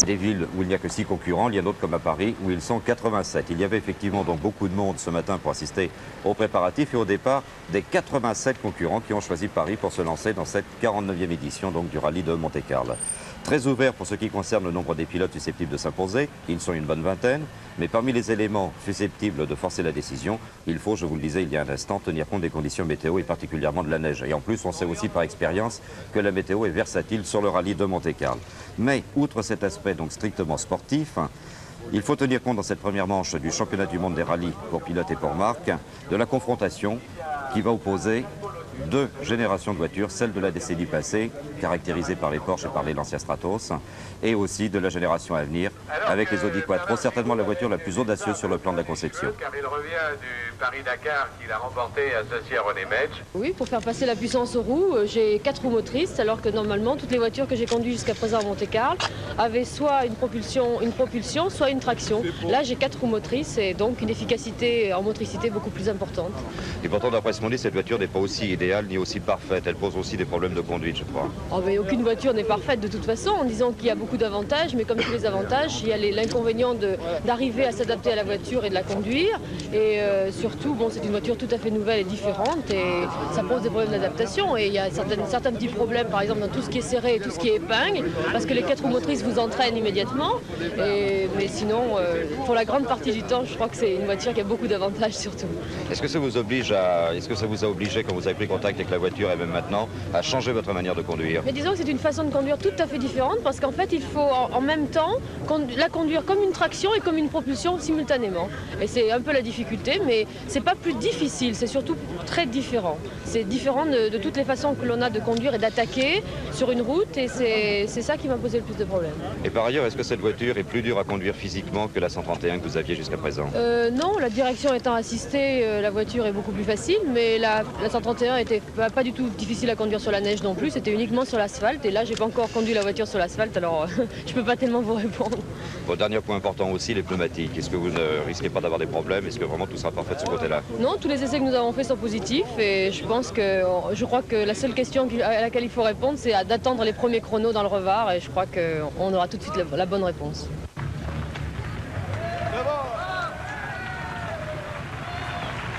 des villes où il n'y a que 6 concurrents, il y en a d'autres comme à Paris où ils sont 87. Il y avait effectivement donc beaucoup de monde ce matin pour assister aux préparatifs et au départ des 87 concurrents qui ont choisi Paris pour se lancer dans cette 49e édition donc, du rallye de Monte-Carlo. Très ouvert pour ce qui concerne le nombre des pilotes susceptibles de s'imposer, ils sont une bonne vingtaine, mais parmi les éléments susceptibles de forcer la décision, il faut, je vous le disais il y a un instant, tenir compte des conditions météo et particulièrement de la neige. Et en plus, on sait aussi par expérience que la météo est versatile sur le rallye de Monte-Carlo. Mais, outre cet aspect donc strictement sportif, il faut tenir compte dans cette première manche du championnat du monde des rallyes pour pilotes et pour marques, de la confrontation qui va opposer deux générations de voitures, celle de la décennie passée, caractérisée par les Porsche et par les Lancia Stratos, et aussi de la génération à venir, avec les Audi Quattro, certainement la voiture la plus audacieuse sur le plan de la conception. Car il revient du Paris-Dakar qu'il a remporté associé à René Metz. Oui, pour faire passer la puissance aux roues, j'ai 4 roues motrices, alors que normalement, toutes les voitures que j'ai conduites jusqu'à présent à Monte-Carlo avaient soit une propulsion, soit une traction. Là, j'ai 4 roues motrices et donc une efficacité en motricité beaucoup plus importante. Et pourtant, d'après ce qu'on dit, cette voiture n'est pas aussi idéale ni aussi parfaite. Elle pose aussi des problèmes de conduite, je crois. Oh, mais aucune voiture n'est parfaite de toute façon, en disant qu'il y a beaucoup d'avantages, mais comme tous les avantages, il y a l'inconvénient d'arriver à s'adapter à la voiture et de la conduire. Et surtout, bon, c'est une voiture tout à fait nouvelle et différente et ça pose des problèmes d'adaptation. Et il y a certains petits problèmes, par exemple, dans tout ce qui est serré et tout ce qui est épingle, parce que les 4 roues motrices vous entraînent immédiatement. Mais sinon, pour la grande partie du temps, je crois que c'est une voiture qui a beaucoup d'avantages surtout. Est-ce que ça vous a obligé, quand vous avez pris contact avec la voiture et même maintenant, à changer votre manière de conduire? Mais disons que c'est une façon de conduire tout à fait différente parce qu'en fait, il faut en même temps la conduire comme une traction et comme une propulsion simultanément. Et c'est un peu la difficulté, mais c'est pas plus difficile, c'est surtout très différent. C'est différent de toutes les façons que l'on a de conduire et d'attaquer sur une route et c'est ça qui m'a posé le plus de problèmes. Et par ailleurs, est-ce que cette voiture est plus dure à conduire physiquement que la 131 que vous aviez jusqu'à présent? Non, la direction étant assistée, la voiture est beaucoup plus facile, mais la 131 était pas du tout difficile à conduire sur la neige non plus, c'était uniquement sur l'asphalte et là j'ai pas encore conduit la voiture sur l'asphalte alors je peux pas tellement vous répondre. Bon, dernier point important aussi, les pneumatiques. Est-ce que vous ne risquez pas d'avoir des problèmes? Est-ce que vraiment tout sera parfait de ce côté-là? Non, tous les essais que nous avons faits sont positifs et je crois que la seule question à laquelle il faut répondre c'est d'attendre les premiers chronos dans le Revard et je crois qu'on aura tout de suite la bonne réponse.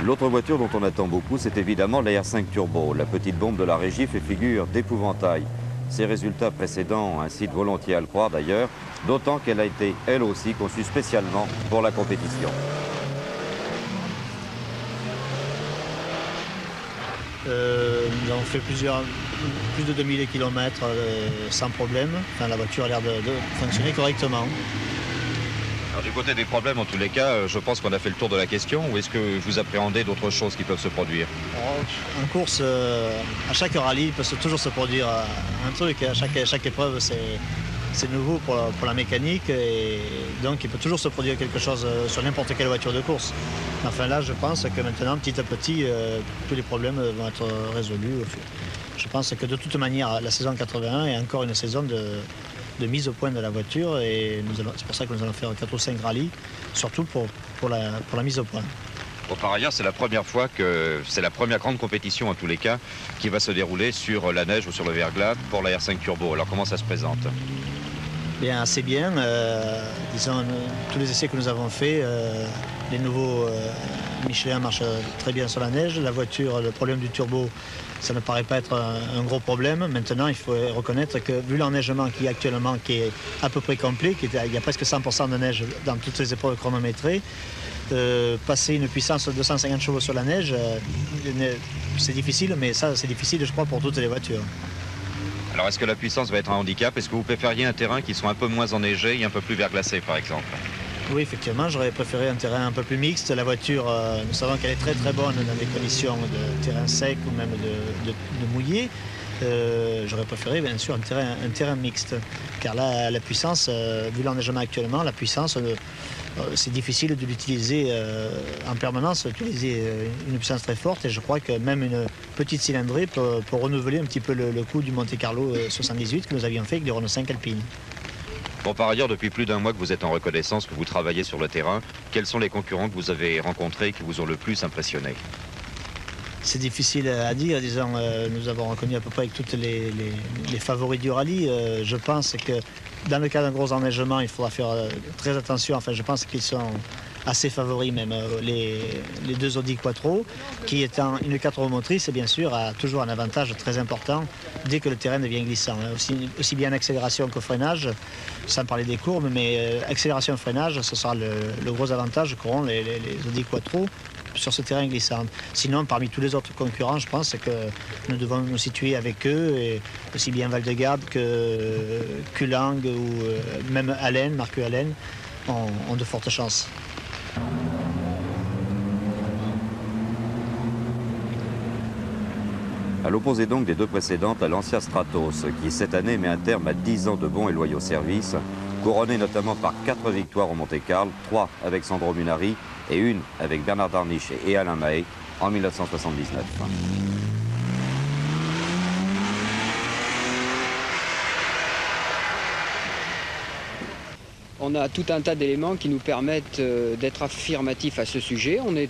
L'autre voiture dont on attend beaucoup, c'est évidemment la R5 Turbo. La petite bombe de la régie fait figure d'épouvantail. Ses résultats précédents incitent volontiers à le croire d'ailleurs, d'autant qu'elle a été, elle aussi, conçue spécialement pour la compétition. Nous avons fait plus de 2000 km sans problème. Enfin, la voiture a l'air de fonctionner correctement. Alors, du côté des problèmes, en tous les cas, je pense qu'on a fait le tour de la question. Ou est-ce que vous appréhendez d'autres choses qui peuvent se produire? En course, à chaque rallye, il peut toujours se produire un truc. À chaque épreuve, c'est nouveau pour la mécanique. Et donc, il peut toujours se produire quelque chose sur n'importe quelle voiture de course. Enfin là, je pense que maintenant, petit à petit, tous les problèmes vont être résolus. Je pense que de toute manière, la saison 81 est encore une saison de mise au point de la voiture et c'est pour ça que nous allons faire 4 ou 5 rallyes, surtout pour la mise au point. Bon, par ailleurs, c'est la première fois que c'est la première grande compétition, en tous les cas, qui va se dérouler sur la neige ou sur le verglas pour la R5 Turbo. Alors, comment ça se présente? Bien, assez bien. Disons, tous les essais que nous avons faits, les nouveaux Michelin marchent très bien sur la neige. La voiture, le problème du turbo, ça ne paraît pas être un gros problème. Maintenant, il faut reconnaître que vu l'enneigement qui est actuellement, qui est à peu près complet, il y a presque 100% de neige dans toutes les épreuves chronométrées, passer une puissance de 250 chevaux sur la neige, c'est difficile, mais ça, c'est difficile, je crois, pour toutes les voitures. Alors, est-ce que la puissance va être un handicap? Est-ce que vous préfériez un terrain qui soit un peu moins enneigé et un peu plus verglacé, par exemple? Oui, effectivement, j'aurais préféré un terrain un peu plus mixte. La voiture, nous savons qu'elle est très très bonne dans des conditions de terrain sec ou même de mouillé. J'aurais préféré bien sûr un terrain mixte, car là, la puissance, vu l'enneigement actuellement, la puissance, c'est difficile de l'utiliser en permanence, utiliser une puissance très forte, et je crois que même une petite cylindrée peut renouveler un petit peu le coup du Monte-Carlo 78 que nous avions fait avec des Renault 5 Alpine. Bon, par ailleurs, depuis plus d'un mois que vous êtes en reconnaissance, que vous travaillez sur le terrain, quels sont les concurrents que vous avez rencontrés qui vous ont le plus impressionné? C'est difficile à dire, disons, nous avons reconnu à peu près avec toutes les favoris du rallye. Je pense que dans le cas d'un gros enneigement, il faudra faire très attention. Enfin, je pense qu'ils sont assez favoris même, les deux Audi Quattro, qui étant une 4 roues motrices, bien sûr, a toujours un avantage très important dès que le terrain devient glissant. Aussi bien accélération que freinage, sans parler des courbes, mais accélération et freinage, ce sera le gros avantage qu'auront les Audi Quattro sur ce terrain glissant. Sinon, parmi tous les autres concurrents, je pense que nous devons nous situer avec eux, et aussi bien Val-de-Garde que Kulang ou même Allen, Marque Allen, ont de fortes chances. À l'opposé donc des deux précédentes, à Lancia Stratos, qui cette année met un terme à 10 ans de bons et loyaux services, couronné notamment par 4 victoires au Monte-Carlo, 3 avec Sandro Munari et 1 avec Bernard Darniche et Alain Mahé en 1979. On a tout un tas d'éléments qui nous permettent d'être affirmatifs à ce sujet. On est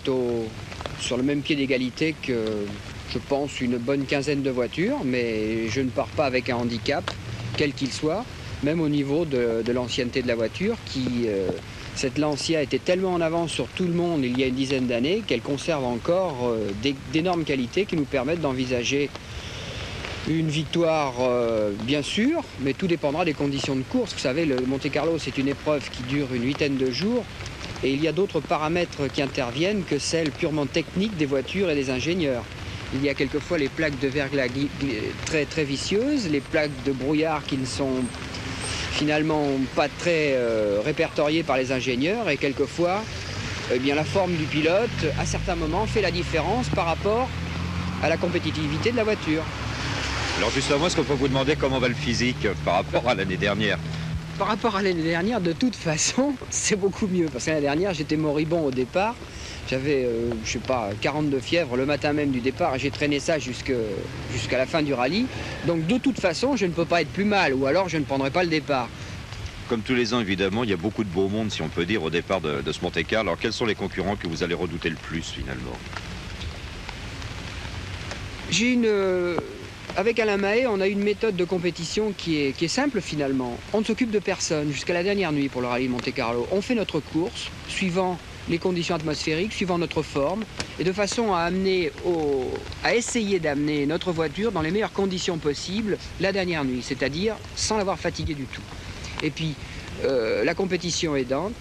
sur le même pied d'égalité que, je pense, une bonne quinzaine de voitures, mais je ne pars pas avec un handicap, quel qu'il soit, même au niveau de l'ancienneté de la voiture, cette Lancia était tellement en avance sur tout le monde il y a une dizaine d'années qu'elle conserve encore d'énormes qualités qui nous permettent d'envisager une victoire, bien sûr, mais tout dépendra des conditions de course. Vous savez, le Monte-Carlo, c'est une épreuve qui dure une huitaine de jours, et il y a d'autres paramètres qui interviennent que celles purement techniques des voitures et des ingénieurs. Il y a quelquefois les plaques de verglas très, très vicieuses, les plaques de brouillard qui ne sont finalement pas très répertoriées par les ingénieurs, et quelquefois, eh bien, la forme du pilote, à certains moments, fait la différence par rapport à la compétitivité de la voiture. Alors justement, est-ce qu'on peut vous demander comment va le physique par rapport à l'année dernière? Par rapport à l'année dernière, de toute façon, c'est beaucoup mieux. Parce que l'année dernière, j'étais moribond au départ. J'avais, je sais pas, 42 fièvres le matin même du départ, et j'ai traîné ça jusqu'à la fin du rallye. Donc de toute façon, je ne peux pas être plus mal, ou alors je ne prendrai pas le départ. Comme tous les ans, évidemment, il y a beaucoup de beau monde, si on peut dire, au départ de ce Monte-Carlo. Alors quels sont les concurrents que vous allez redouter le plus, finalement? Avec Alain Mahé, on a une méthode de compétition qui est simple finalement. On ne s'occupe de personne jusqu'à la dernière nuit pour le rallye de Monte-Carlo. On fait notre course suivant les conditions atmosphériques, suivant notre forme, et de façon à essayer d'amener notre voiture dans les meilleures conditions possibles la dernière nuit, c'est-à-dire sans l'avoir fatiguée du tout. Et puis, la compétition aidant,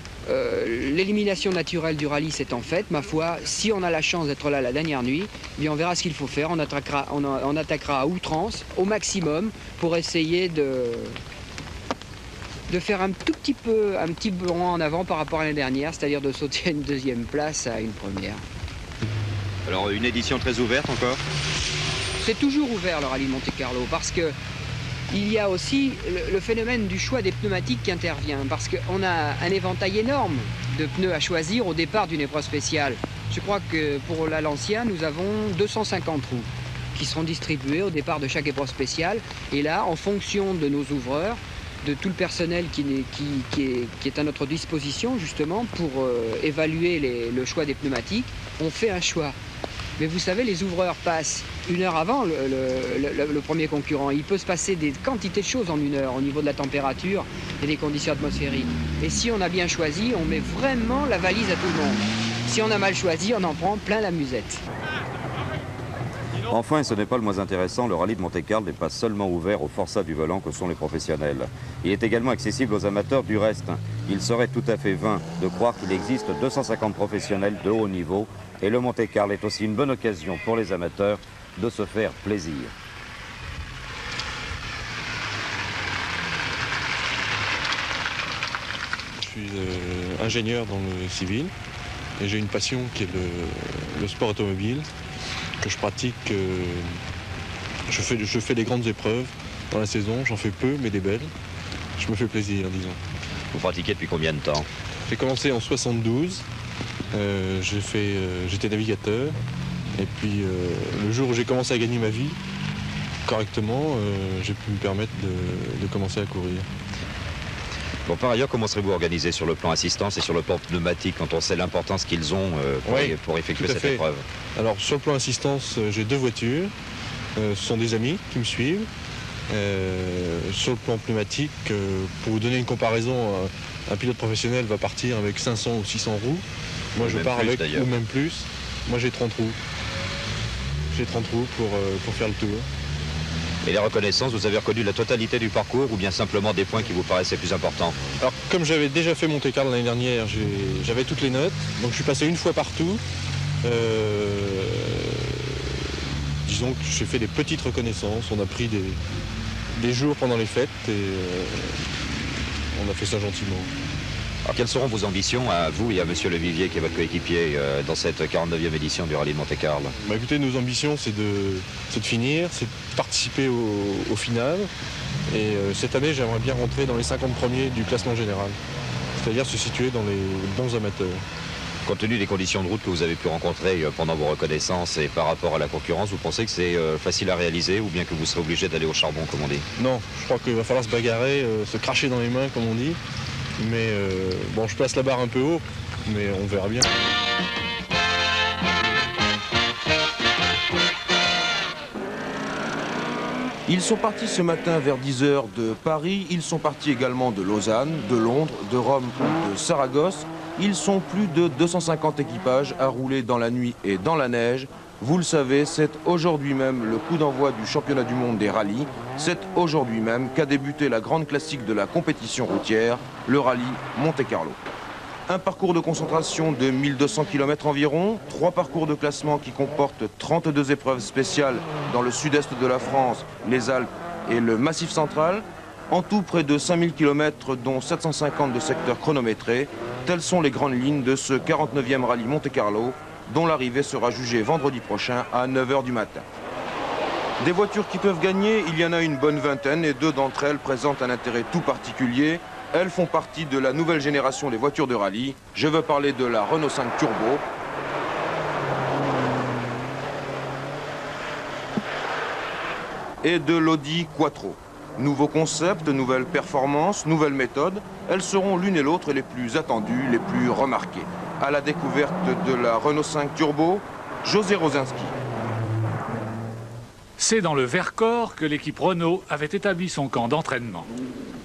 l'élimination naturelle du rallye s'étant faite, ma foi, si on a la chance d'être là la dernière nuit, eh bien on verra ce qu'il faut faire, on attaquera à outrance, au maximum, pour essayer de faire un petit bond en avant par rapport à l'année dernière, c'est-à-dire de sauter à une deuxième place à une première. Alors une édition très ouverte encore? C'est toujours ouvert le rallye de Monte-Carlo, parce que il y a aussi le phénomène du choix des pneumatiques qui intervient, parce qu'on a un éventail énorme de pneus à choisir au départ d'une épreuve spéciale. Je crois que pour la Lancia, nous avons 250 roues qui seront distribuées au départ de chaque épreuve spéciale. Et là, en fonction de nos ouvreurs, de tout le personnel qui est à notre disposition justement pour évaluer le choix des pneumatiques, on fait un choix. Mais vous savez, les ouvreurs passent 1 heure avant le premier concurrent. Il peut se passer des quantités de choses en 1 heure au niveau de la température et des conditions atmosphériques. Et si on a bien choisi, on met vraiment la valise à tout le monde. Si on a mal choisi, on en prend plein la musette. Enfin, et ce n'est pas le moins intéressant, le rallye de Monte-Carlo n'est pas seulement ouvert aux forçats du volant que sont les professionnels. Il est également accessible aux amateurs du reste. Il serait tout à fait vain de croire qu'il existe 250 professionnels de haut niveau, et le Monte-Carlo est aussi une bonne occasion pour les amateurs de se faire plaisir. Je suis ingénieur dans le civil et j'ai une passion qui est le sport automobile que je pratique. Je fais des grandes épreuves dans la saison, j'en fais peu mais des belles. Je me fais plaisir, disons. Vous pratiquez depuis combien de temps? J'ai commencé en 72, j'étais navigateur et puis le jour où j'ai commencé à gagner ma vie correctement, j'ai pu me permettre de commencer à courir. Bon, par ailleurs, comment serez-vous organisé sur le plan assistance et sur le plan pneumatique quand on sait l'importance qu'ils ont pour effectuer cette épreuve? Alors sur le plan assistance, j'ai 2 voitures, ce sont des amis qui me suivent Sur le plan pneumatique, pour vous donner une comparaison, un pilote professionnel va partir avec 500 ou 600 roues. Moi, je pars avec, ou même plus. Moi, j'ai 30 roues. J'ai 30 roues pour faire le tour. Et les reconnaissances, vous avez reconnu la totalité du parcours ou bien simplement des points qui vous paraissaient plus importants? Alors, comme j'avais déjà fait Monte-Carlo l'année dernière, j'avais toutes les notes. Donc, je suis passé une fois partout. Disons que j'ai fait des petites reconnaissances. On a pris des jours pendant les fêtes et on a fait ça gentiment. Alors, quelles seront vos ambitions à vous et à Monsieur Levivier, qui est votre coéquipier, dans cette 49e édition du rallye de Monte-Carlo? Bah, écoutez, nos ambitions, c'est de finir, c'est de participer au final. Et cette année, j'aimerais bien rentrer dans les 50 premiers du classement général, c'est-à-dire se situer dans les bons amateurs. Compte tenu des conditions de route que vous avez pu rencontrer pendant vos reconnaissances et par rapport à la concurrence, vous pensez que c'est facile à réaliser ou bien que vous serez obligé d'aller au charbon, comme on dit? Non, je crois qu'il va falloir se bagarrer, se cracher dans les mains, comme on dit. Mais bon, je place la barre un peu haut, mais on verra bien. Ils sont partis ce matin vers 10 h de Paris, ils sont partis également de Lausanne, de Londres, de Rome ou de Saragosse. Ils sont plus de 250 équipages à rouler dans la nuit et dans la neige. Vous le savez, c'est aujourd'hui même le coup d'envoi du championnat du monde des rallyes. C'est aujourd'hui même qu'a débuté la grande classique de la compétition routière, le rallye Monte-Carlo. Un parcours de concentration de 1200 km environ, 3 parcours de classement qui comportent 32 épreuves spéciales dans le sud-est de la France, les Alpes et le Massif central. En tout, près de 5000 km, dont 750 de secteurs chronométrés. Telles sont les grandes lignes de ce 49e rallye Monte-Carlo, dont l'arrivée sera jugée vendredi prochain à 9 h du matin. Des voitures qui peuvent gagner, il y en a une bonne vingtaine et 2 d'entre elles présentent un intérêt tout particulier. Elles font partie de la nouvelle génération des voitures de rallye. Je veux parler de la Renault 5 Turbo et de l'Audi Quattro. Nouveau concept, nouvelles performances, nouvelles méthodes, elles seront l'une et l'autre les plus attendues, les plus remarquées. À la découverte de la Renault 5 Turbo, José Rosinski. C'est dans le Vercors que l'équipe Renault avait établi son camp d'entraînement.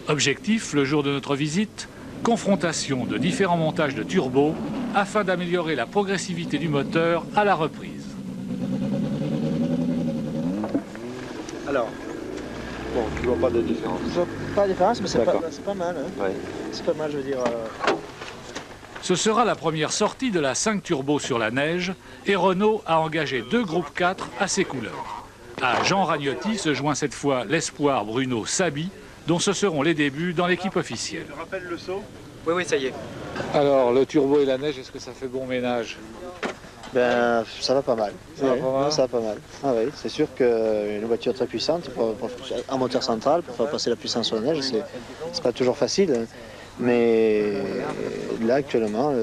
Objectif, le jour de notre visite, confrontation de différents montages de turbos afin d'améliorer la progressivité du moteur à la reprise. Alors, bon, tu vois pas de différence? Je vois pas de différence, mais c'est pas mal. Hein. Ouais. C'est pas mal, je veux dire. Ce sera la première sortie de la 5 Turbo sur la neige et Renault a engagé 2 groupes 4 à ses couleurs. À Jean Ragnotti se joint cette fois l'espoir Bruno Sabi, dont ce seront les débuts dans l'équipe officielle. Tu rappelles le saut? Oui, ça y est. Alors, le turbo et la neige, est-ce que ça fait bon ménage? Ben, ça va pas mal. Ça va pas mal? Ça va pas mal. Ah oui, c'est sûr qu'une voiture très puissante, un moteur central, pour faire passer la puissance sur la neige, c'est pas toujours facile. Hein. Mais là, actuellement,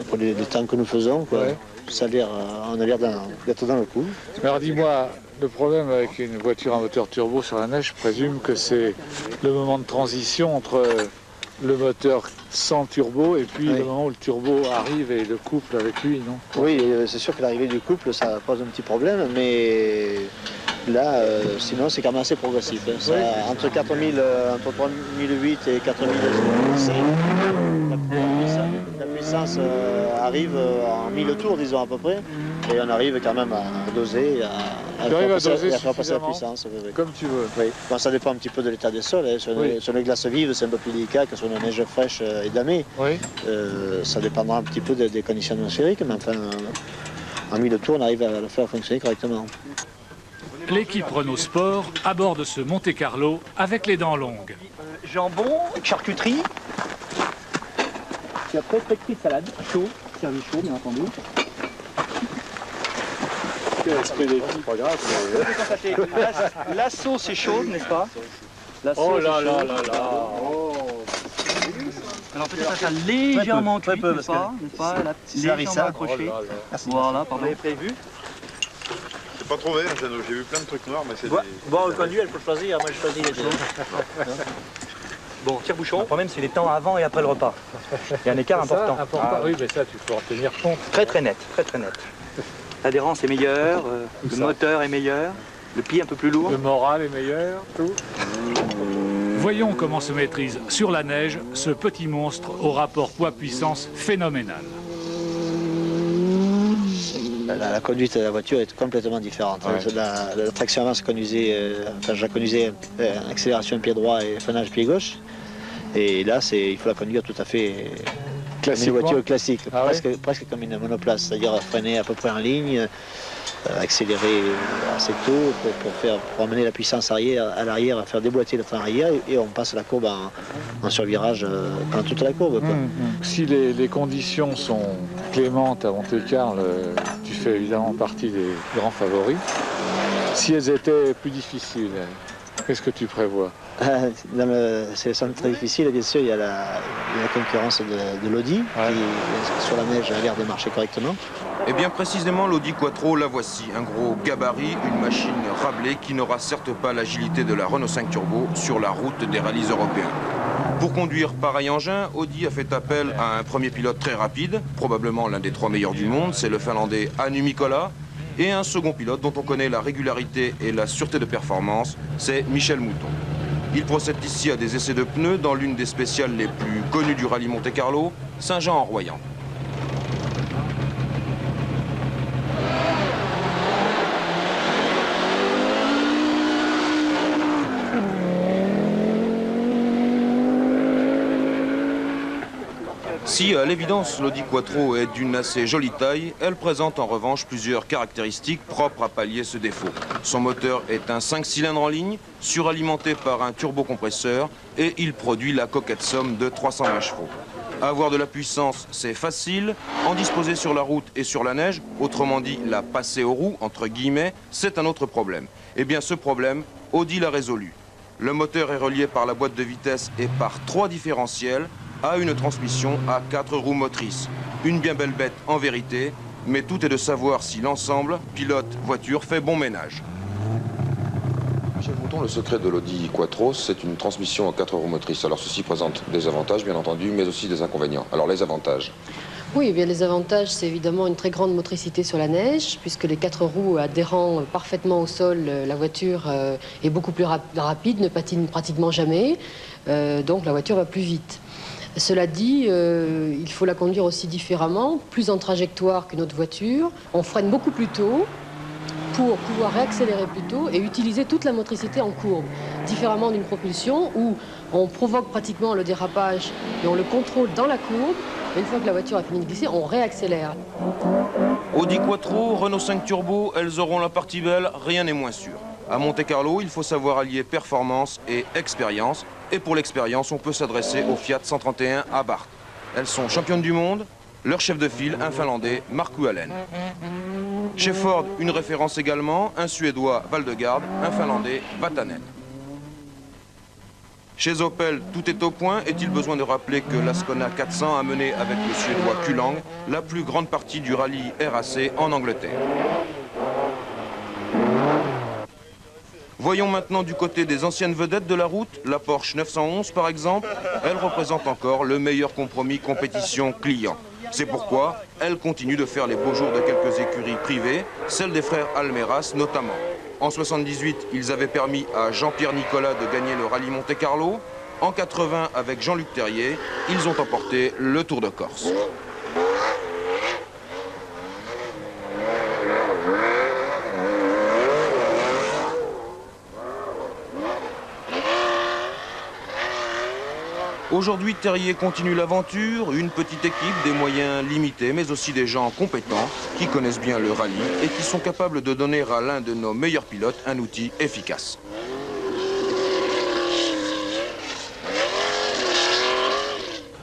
pour les temps que nous faisons, quoi, ouais. On a l'air d'être dans le coup. Alors dis-moi, le problème avec une voiture à moteur turbo sur la neige, je présume que c'est le moment de transition entre le moteur sans turbo et puis le moment où le turbo arrive et le couple avec lui, non? Oui, c'est sûr que l'arrivée du couple, ça pose un petit problème, mais là, sinon, c'est quand même assez progressif. Hein. Ça, entre 3008 et 4005, la puissance arrive en 1000 tours, disons à peu près, et on arrive quand même à doser, à faire passer la puissance. Oui. Comme tu veux. Oui. Bon, ça dépend un petit peu de l'état des sols. Hein. Sur les glaces vives, c'est un peu plus délicat que sur une neige fraîche et damée. Oui. Ça dépendra un petit peu des conditions atmosphériques, mais enfin, en 1000 tours, on arrive à le faire fonctionner correctement. L'équipe Renault Sport aborde ce Monte-Carlo avec les dents longues. Jambon, charcuterie. Et après, frites salade, chaud, servi chaud, bien entendu. Pas grave. La sauce est chaude, n'est-ce pas? Oh là là là là. Alors peut-être ça légèrement cuit, n'est-ce pas? Légèrement accroché. Voilà, pardon. Vous avez prévu? J'ai pas trouvé, j'ai vu plein de trucs noirs, mais c'est Bon, quand lui, elle peut choisir, moi je choisis les choses. Bon, tire-bouchon. Le problème, c'est les temps avant et après le repas. Il y a un écart important. Oui, mais ça, tu peux en tenir compte. Très très net, très très net. L'adhérence est meilleure, le moteur est meilleur. Le pied un peu plus lourd. Le moral est meilleur, tout. Voyons comment se maîtrise sur la neige ce petit monstre au rapport poids-puissance phénoménal. La conduite de la voiture est complètement différente. Ouais. La traction avant se conduisait, je la conduisais accélération pied droit et freinage pied gauche. Et là, il faut la conduire tout à fait comme une voiture classique, presque comme une monoplace, c'est-à-dire freiner à peu près en ligne, accélérer assez tôt pour amener la puissance arrière, à l'arrière, faire déboîter le train arrière et on passe la courbe en survirage pendant toute la courbe. Quoi. Si les conditions sont clémentes à Monte-Carlo, tu fais évidemment partie des grands favoris. Si elles étaient plus difficiles, qu'est-ce que tu prévois? Dans le sélection très difficile, bien sûr, il y a la concurrence de l'Audi, qui sur la neige a l'air de marcher correctement. Et bien précisément, l'Audi Quattro, la voici. Un gros gabarit, une machine rablée qui n'aura certes pas l'agilité de la Renault 5 Turbo sur la route des rallyes européens. Pour conduire pareil engin, Audi a fait appel à un premier pilote très rapide, probablement l'un des 3 meilleurs du monde, c'est le Finlandais Anu Mikkola, et un second pilote dont on connaît la régularité et la sûreté de performance, c'est Michel Mouton. Il procède ici à des essais de pneus dans l'une des spéciales les plus connues du rallye Monte-Carlo, Saint-Jean-en-Royan. Si, à l'évidence, l'Audi Quattro est d'une assez jolie taille, elle présente en revanche plusieurs caractéristiques propres à pallier ce défaut. Son moteur est un 5 cylindres en ligne, suralimenté par un turbocompresseur, et il produit la coquette somme de 320 chevaux. Avoir de la puissance, c'est facile. En disposer sur la route et sur la neige, autrement dit la passer aux roues, entre guillemets, c'est un autre problème. Eh bien, ce problème, Audi l'a résolu. Le moteur est relié par la boîte de vitesse et par 3 différentiels, à une transmission à 4 roues motrices. Une bien belle bête en vérité, mais tout est de savoir si l'ensemble, pilote, voiture, fait bon ménage. Michel Mouton, le secret de l'Audi Quattro, c'est une transmission à 4 roues motrices. Alors ceci présente des avantages, bien entendu, mais aussi des inconvénients. Alors les avantages? Oui, eh bien, les avantages, c'est évidemment une très grande motricité sur la neige, puisque les 4 roues adhérant parfaitement au sol, la voiture est beaucoup plus rapide, ne patine pratiquement jamais, donc la voiture va plus vite. Cela dit, il faut la conduire aussi différemment, plus en trajectoire qu'une autre voiture. On freine beaucoup plus tôt pour pouvoir réaccélérer plus tôt et utiliser toute la motricité en courbe. Différemment d'une propulsion où on provoque pratiquement le dérapage et on le contrôle dans la courbe. Une fois que la voiture a fini de glisser, on réaccélère. Audi Quattro, Renault 5 Turbo, elles auront la partie belle, rien n'est moins sûr. À Monte-Carlo, il faut savoir allier performance et expérience. Et pour l'expérience, on peut s'adresser au Fiat 131 Abarth. Elles sont championnes du monde. Leur chef de file, un Finlandais, Markku Alén. Chez Ford, une référence également, un Suédois, Valdegarde, un Finlandais, Vatanen. Chez Opel, tout est au point. Est-il besoin de rappeler que l'Ascona 400 a mené avec le Suédois Kulang la plus grande partie du rallye RAC en Angleterre. Voyons maintenant du côté des anciennes vedettes de la route, la Porsche 911 par exemple. Elle représente encore le meilleur compromis compétition-client. C'est pourquoi elle continue de faire les beaux jours de quelques écuries privées, celles des frères Almeras notamment. En 78, ils avaient permis à Jean-Pierre Nicolas de gagner le rallye Monte-Carlo. En 80, avec Jean-Luc Terrier, ils ont emporté le Tour de Corse. Aujourd'hui, Terrier continue l'aventure, une petite équipe, des moyens limités, mais aussi des gens compétents qui connaissent bien le rallye et qui sont capables de donner à l'un de nos meilleurs pilotes un outil efficace.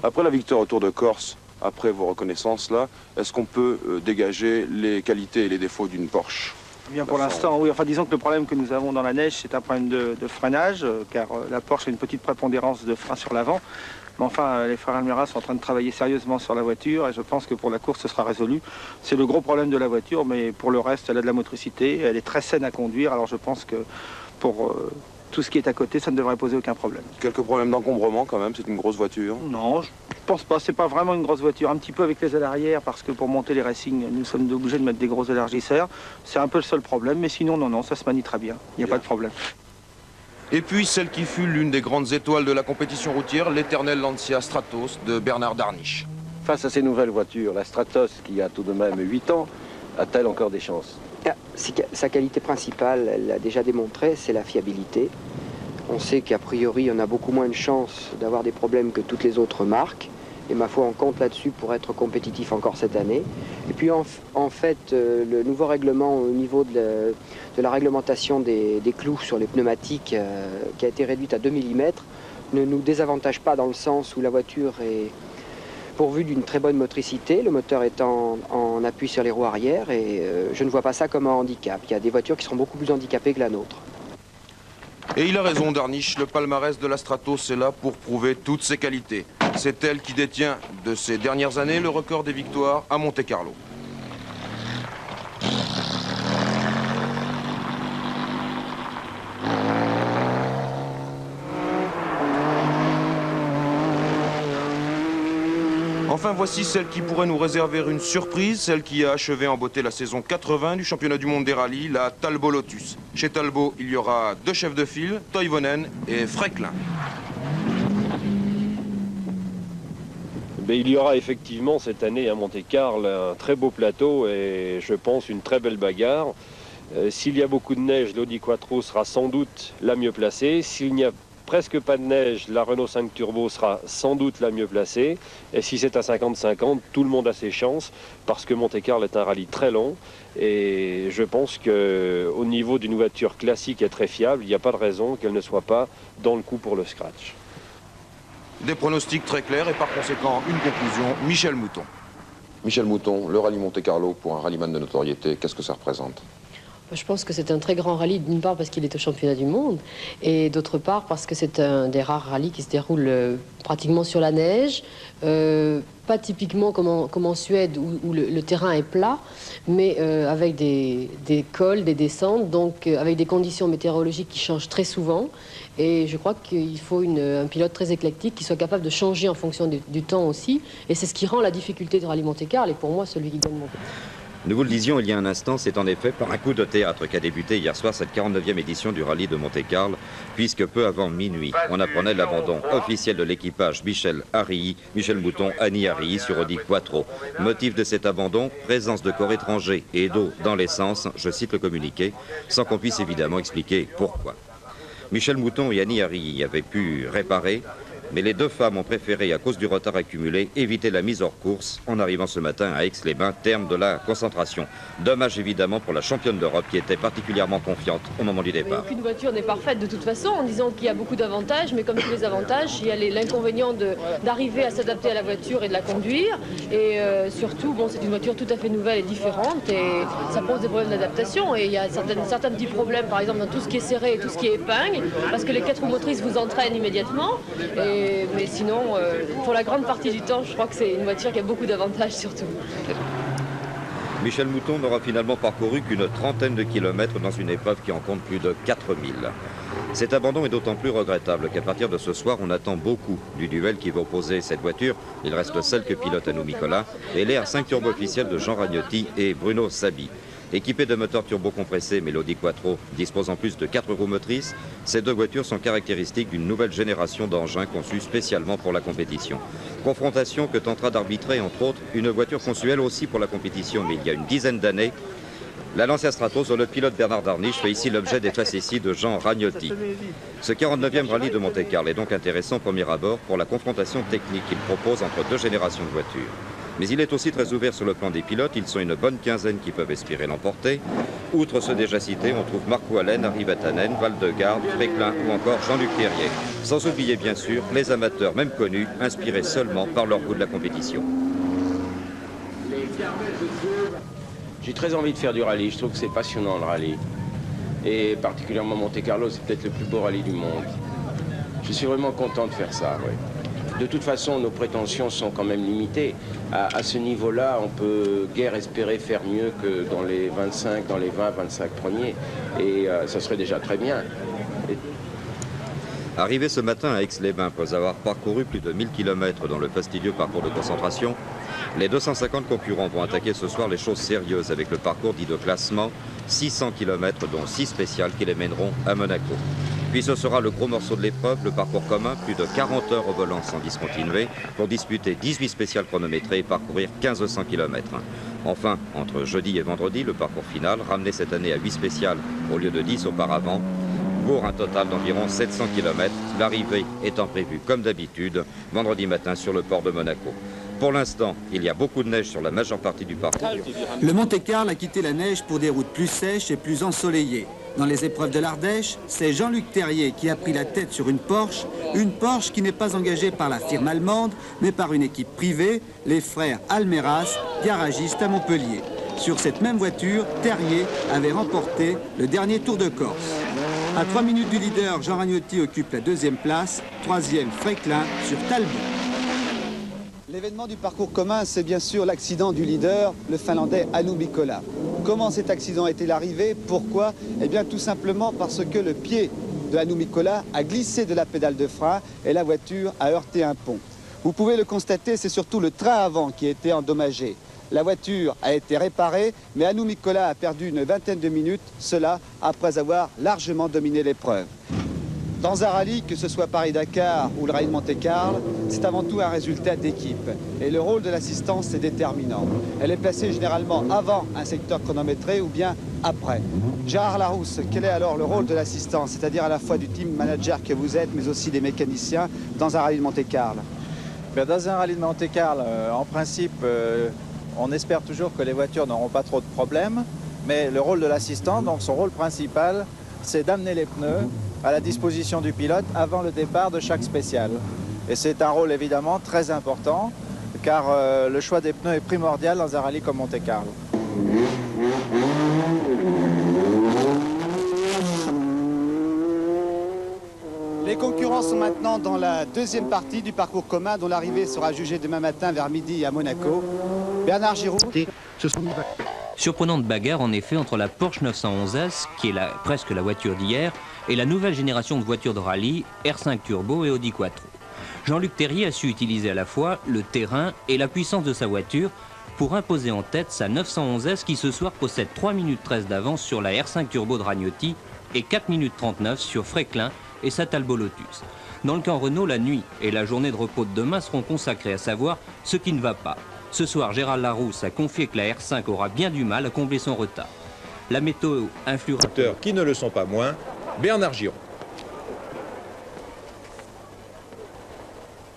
Après la victoire au Tour de Corse, après vos reconnaissances là, est-ce qu'on peut dégager les qualités et les défauts d'une Porsche? Bien pour l'instant, oui. Enfin, disons que le problème que nous avons dans la neige, c'est un problème de freinage, car la Porsche a une petite prépondérance de frein sur l'avant. Mais enfin, les frères Almeras sont en train de travailler sérieusement sur la voiture et je pense que pour la course, ce sera résolu. C'est le gros problème de la voiture, mais pour le reste, elle a de la motricité, elle est très saine à conduire. Alors je pense que pour tout ce qui est à côté, ça ne devrait poser aucun problème. Quelques problèmes d'encombrement quand même, c'est une grosse voiture. Non, je pense pas, c'est pas vraiment une grosse voiture. Un petit peu avec les ailes arrière, parce que pour monter les racing, nous sommes obligés de mettre des gros élargisseurs. C'est un peu le seul problème, mais sinon, non, ça se manie très bien. Il n'y a pas de problème. Et puis celle qui fut l'une des grandes étoiles de la compétition routière, l'éternel Lancia Stratos de Bernard Darniche. Face à ces nouvelles voitures, la Stratos, qui a tout de même 8 ans, a-t-elle encore des chances? Sa qualité principale, elle l'a déjà démontré, c'est la fiabilité. On sait qu'a priori, on a beaucoup moins de chances d'avoir des problèmes que toutes les autres marques. Et ma foi, on compte là-dessus pour être compétitif encore cette année. Et puis en fait, le nouveau règlement au niveau de la réglementation des clous sur les pneumatiques, qui a été réduite à 2 mm, ne nous désavantage pas dans le sens où la voiture est pourvue d'une très bonne motricité, le moteur est en appui sur les roues arrière, et je ne vois pas ça comme un handicap. Il y a des voitures qui seront beaucoup plus handicapées que la nôtre. Et il a raison, Darniche, le palmarès de la Stratos est là pour prouver toutes ses qualités. C'est elle qui détient, de ces dernières années, le record des victoires à Monte-Carlo. Enfin, voici celle qui pourrait nous réserver une surprise, celle qui a achevé en beauté la saison 80 du championnat du monde des rallyes, la Talbot Lotus. Chez Talbot, il y aura 2 chefs de file, Toivonen et Frecklin. Il y aura effectivement cette année à Monte-Carlo un très beau plateau et je pense une très belle bagarre. S'il y a beaucoup de neige, l'Audi Quattro sera sans doute la mieux placée. S'il n'y a presque pas de neige, la Renault 5 Turbo sera sans doute la mieux placée. Et si c'est à 50-50, tout le monde a ses chances parce que Monte-Carlo est un rallye très long. Et je pense qu'au niveau d'une voiture classique et très fiable, il n'y a pas de raison qu'elle ne soit pas dans le coup pour le scratch. Des pronostics très clairs et par conséquent une conclusion, Michel Mouton. Michel Mouton, le rallye Monte-Carlo pour un rallyman de notoriété, qu'est-ce que ça représente? Je pense que c'est un très grand rallye, d'une part parce qu'il est au championnat du monde, et d'autre part parce que c'est un des rares rallyes qui se déroule pratiquement sur la neige, pas typiquement comme en Suède où le terrain est plat, mais avec des cols, des descentes, donc avec des conditions météorologiques qui changent très souvent. Et je crois qu'il faut un pilote très éclectique qui soit capable de changer en fonction du temps aussi. Et c'est ce qui rend la difficulté du rallye Monte-Carlo, et pour moi, celui qui gagne Monte-Carlo. Nous vous le disions il y a un instant, c'est en effet par un coup de théâtre qu'a débuté hier soir cette 49e édition du rallye de Monte-Carlo, puisque peu avant minuit, on apprenait l'abandon officiel de l'équipage Michel Mouton, Annie Harilly sur Audi Quattro. Motif de cet abandon, présence de corps étrangers et d'eau dans l'essence, je cite le communiqué, sans qu'on puisse évidemment expliquer pourquoi. Michel Mouton et Annie Harilly avaient pu réparer, mais les deux femmes ont préféré, à cause du retard accumulé, éviter la mise hors course en arrivant ce matin à Aix-les-Bains, terme de la concentration. Dommage évidemment pour la championne d'Europe qui était particulièrement confiante au moment du départ. Aucune voiture n'est parfaite de toute façon, en disant qu'il y a beaucoup d'avantages, mais comme tous les avantages, il y a l'inconvénient d'arriver à s'adapter à la voiture et de la conduire. Et surtout, bon, c'est une voiture tout à fait nouvelle et différente, et ça pose des problèmes d'adaptation. Et il y a certains petits problèmes, par exemple, dans tout ce qui est serré et tout ce qui est épingle, parce que les 4 roues motrices vous entraînent immédiatement. Mais sinon, pour la grande partie du temps, je crois que c'est une voiture qui a beaucoup d'avantages surtout. Michel Mouton n'aura finalement parcouru qu'une trentaine de kilomètres dans une épreuve qui en compte plus de 4000. Cet abandon est d'autant plus regrettable qu'à partir de ce soir, on attend beaucoup du duel qui va opposer cette voiture. Il reste celle que pilote Anou Nicolas et l'air 5 turbo officiel de Jean Ragnotti et Bruno Sabi. Équipées de moteurs turbo-compressés, mais l'Audi Quattro dispose en plus de 4 roues motrices, ces deux voitures sont caractéristiques d'une nouvelle génération d'engins conçus spécialement pour la compétition. Confrontation que tentera d'arbitrer, entre autres, une voiture conçue elle aussi pour la compétition, mais il y a une dizaine d'années, la Lancia Stratos, dont le pilote Bernard Darniche fait ici l'objet des facéties de Jean Ragnotti. Ce 49e rallye de Monte-Carlo est donc intéressant au premier abord pour la confrontation technique qu'il propose entre deux générations de voitures. Mais il est aussi très ouvert sur le plan des pilotes, ils sont une bonne quinzaine qui peuvent espérer l'emporter. Outre ceux déjà cités, on trouve Marco Allen, Harry Vatanen, Valdegarde, Frecklin ou encore Jean-Luc Terrier. Sans oublier bien sûr les amateurs, même connus, inspirés seulement par leur goût de la compétition. J'ai très envie de faire du rallye, je trouve que c'est passionnant le rallye. Et particulièrement Monte-Carlo, c'est peut-être le plus beau rallye du monde. Je suis vraiment content de faire ça, oui. De toute façon, nos prétentions sont quand même limitées. À ce niveau-là, on peut guère espérer faire mieux que dans les 25, dans les 20, 25 premiers. Et ça serait déjà très bien. Arrivé ce matin à Aix-les-Bains, après avoir parcouru plus de 1000 km dans le fastidieux parcours de concentration, les 250 concurrents vont attaquer ce soir les choses sérieuses avec le parcours dit de classement, 600 km dont 6 spéciales qui les mèneront à Monaco. Puis ce sera le gros morceau de l'épreuve, le parcours commun, plus de 40 heures au volant sans discontinuer, pour disputer 18 spéciales chronométrées et parcourir 1500 km. Enfin, entre jeudi et vendredi, le parcours final, ramené cette année à 8 spéciales au lieu de 10 auparavant, pour un total d'environ 700 km, l'arrivée étant prévue comme d'habitude vendredi matin sur le port de Monaco. Pour l'instant, il y a beaucoup de neige sur la majeure partie du parcours. Le Monte-Carlo a quitté la neige pour des routes plus sèches et plus ensoleillées. Dans les épreuves de l'Ardèche, c'est Jean-Luc Terrier qui a pris la tête sur une Porsche qui n'est pas engagée par la firme allemande, mais par une équipe privée, les frères Almeras, garagistes à Montpellier. Sur cette même voiture, Terrier avait remporté le dernier Tour de Corse. À 3 minutes du leader, Jean Ragnotti occupe la 2e place, 3e Fréquelin sur Talbot. L'événement du parcours commun, c'est bien sûr l'accident du leader, le Finlandais Hannu Mikkola. Comment cet accident est-il arrivé? Pourquoi? Eh bien tout simplement parce que le pied de Hannu Mikkola a glissé de la pédale de frein et la voiture a heurté un pont. Vous pouvez le constater, c'est surtout le train avant qui a été endommagé. La voiture a été réparée, mais Hannu Mikkola a perdu une vingtaine de minutes, cela après avoir largement dominé l'épreuve. Dans un rallye, que ce soit Paris-Dakar ou le rallye de Monte-Carlo, c'est avant tout un résultat d'équipe. Et le rôle de l'assistance est déterminant. Elle est placée généralement avant un secteur chronométré ou bien après. Gérard Larousse, quel est alors le rôle de l'assistance, c'est-à-dire à la fois du team manager que vous êtes, mais aussi des mécaniciens dans un rallye de Monte-Carlo? Dans un rallye de Monte-Carlo, en principe, on espère toujours que les voitures n'auront pas trop de problèmes, mais le rôle de l'assistant, donc son rôle principal, c'est d'amener les pneus à la disposition du pilote avant le départ de chaque spéciale. Et c'est un rôle évidemment très important, car le choix des pneus est primordial dans un rallye comme Monte-Carlo. Les concurrents sont maintenant dans la 2e partie du parcours commun dont l'arrivée sera jugée demain matin vers midi à Monaco. Bernard Giraud. Surprenante bagarre en effet entre la Porsche 911S, qui est presque la voiture d'hier, et la nouvelle génération de voitures de rallye, R5 Turbo et Audi Quattro. Jean-Luc Terrier a su utiliser à la fois le terrain et la puissance de sa voiture pour imposer en tête sa 911S qui ce soir possède 3 minutes 13 d'avance sur la R5 Turbo de Ragnotti et 4 minutes 39 sur Fréquelin et sa Talbot Lotus. Dans le camp Renault, la nuit et la journée de repos de demain seront consacrées à savoir ce qui ne va pas. Ce soir, Gérard Larousse a confié que la R5 aura bien du mal à combler son retard. La météo influera... Qui ne le sont pas moins, Bernard Giraud.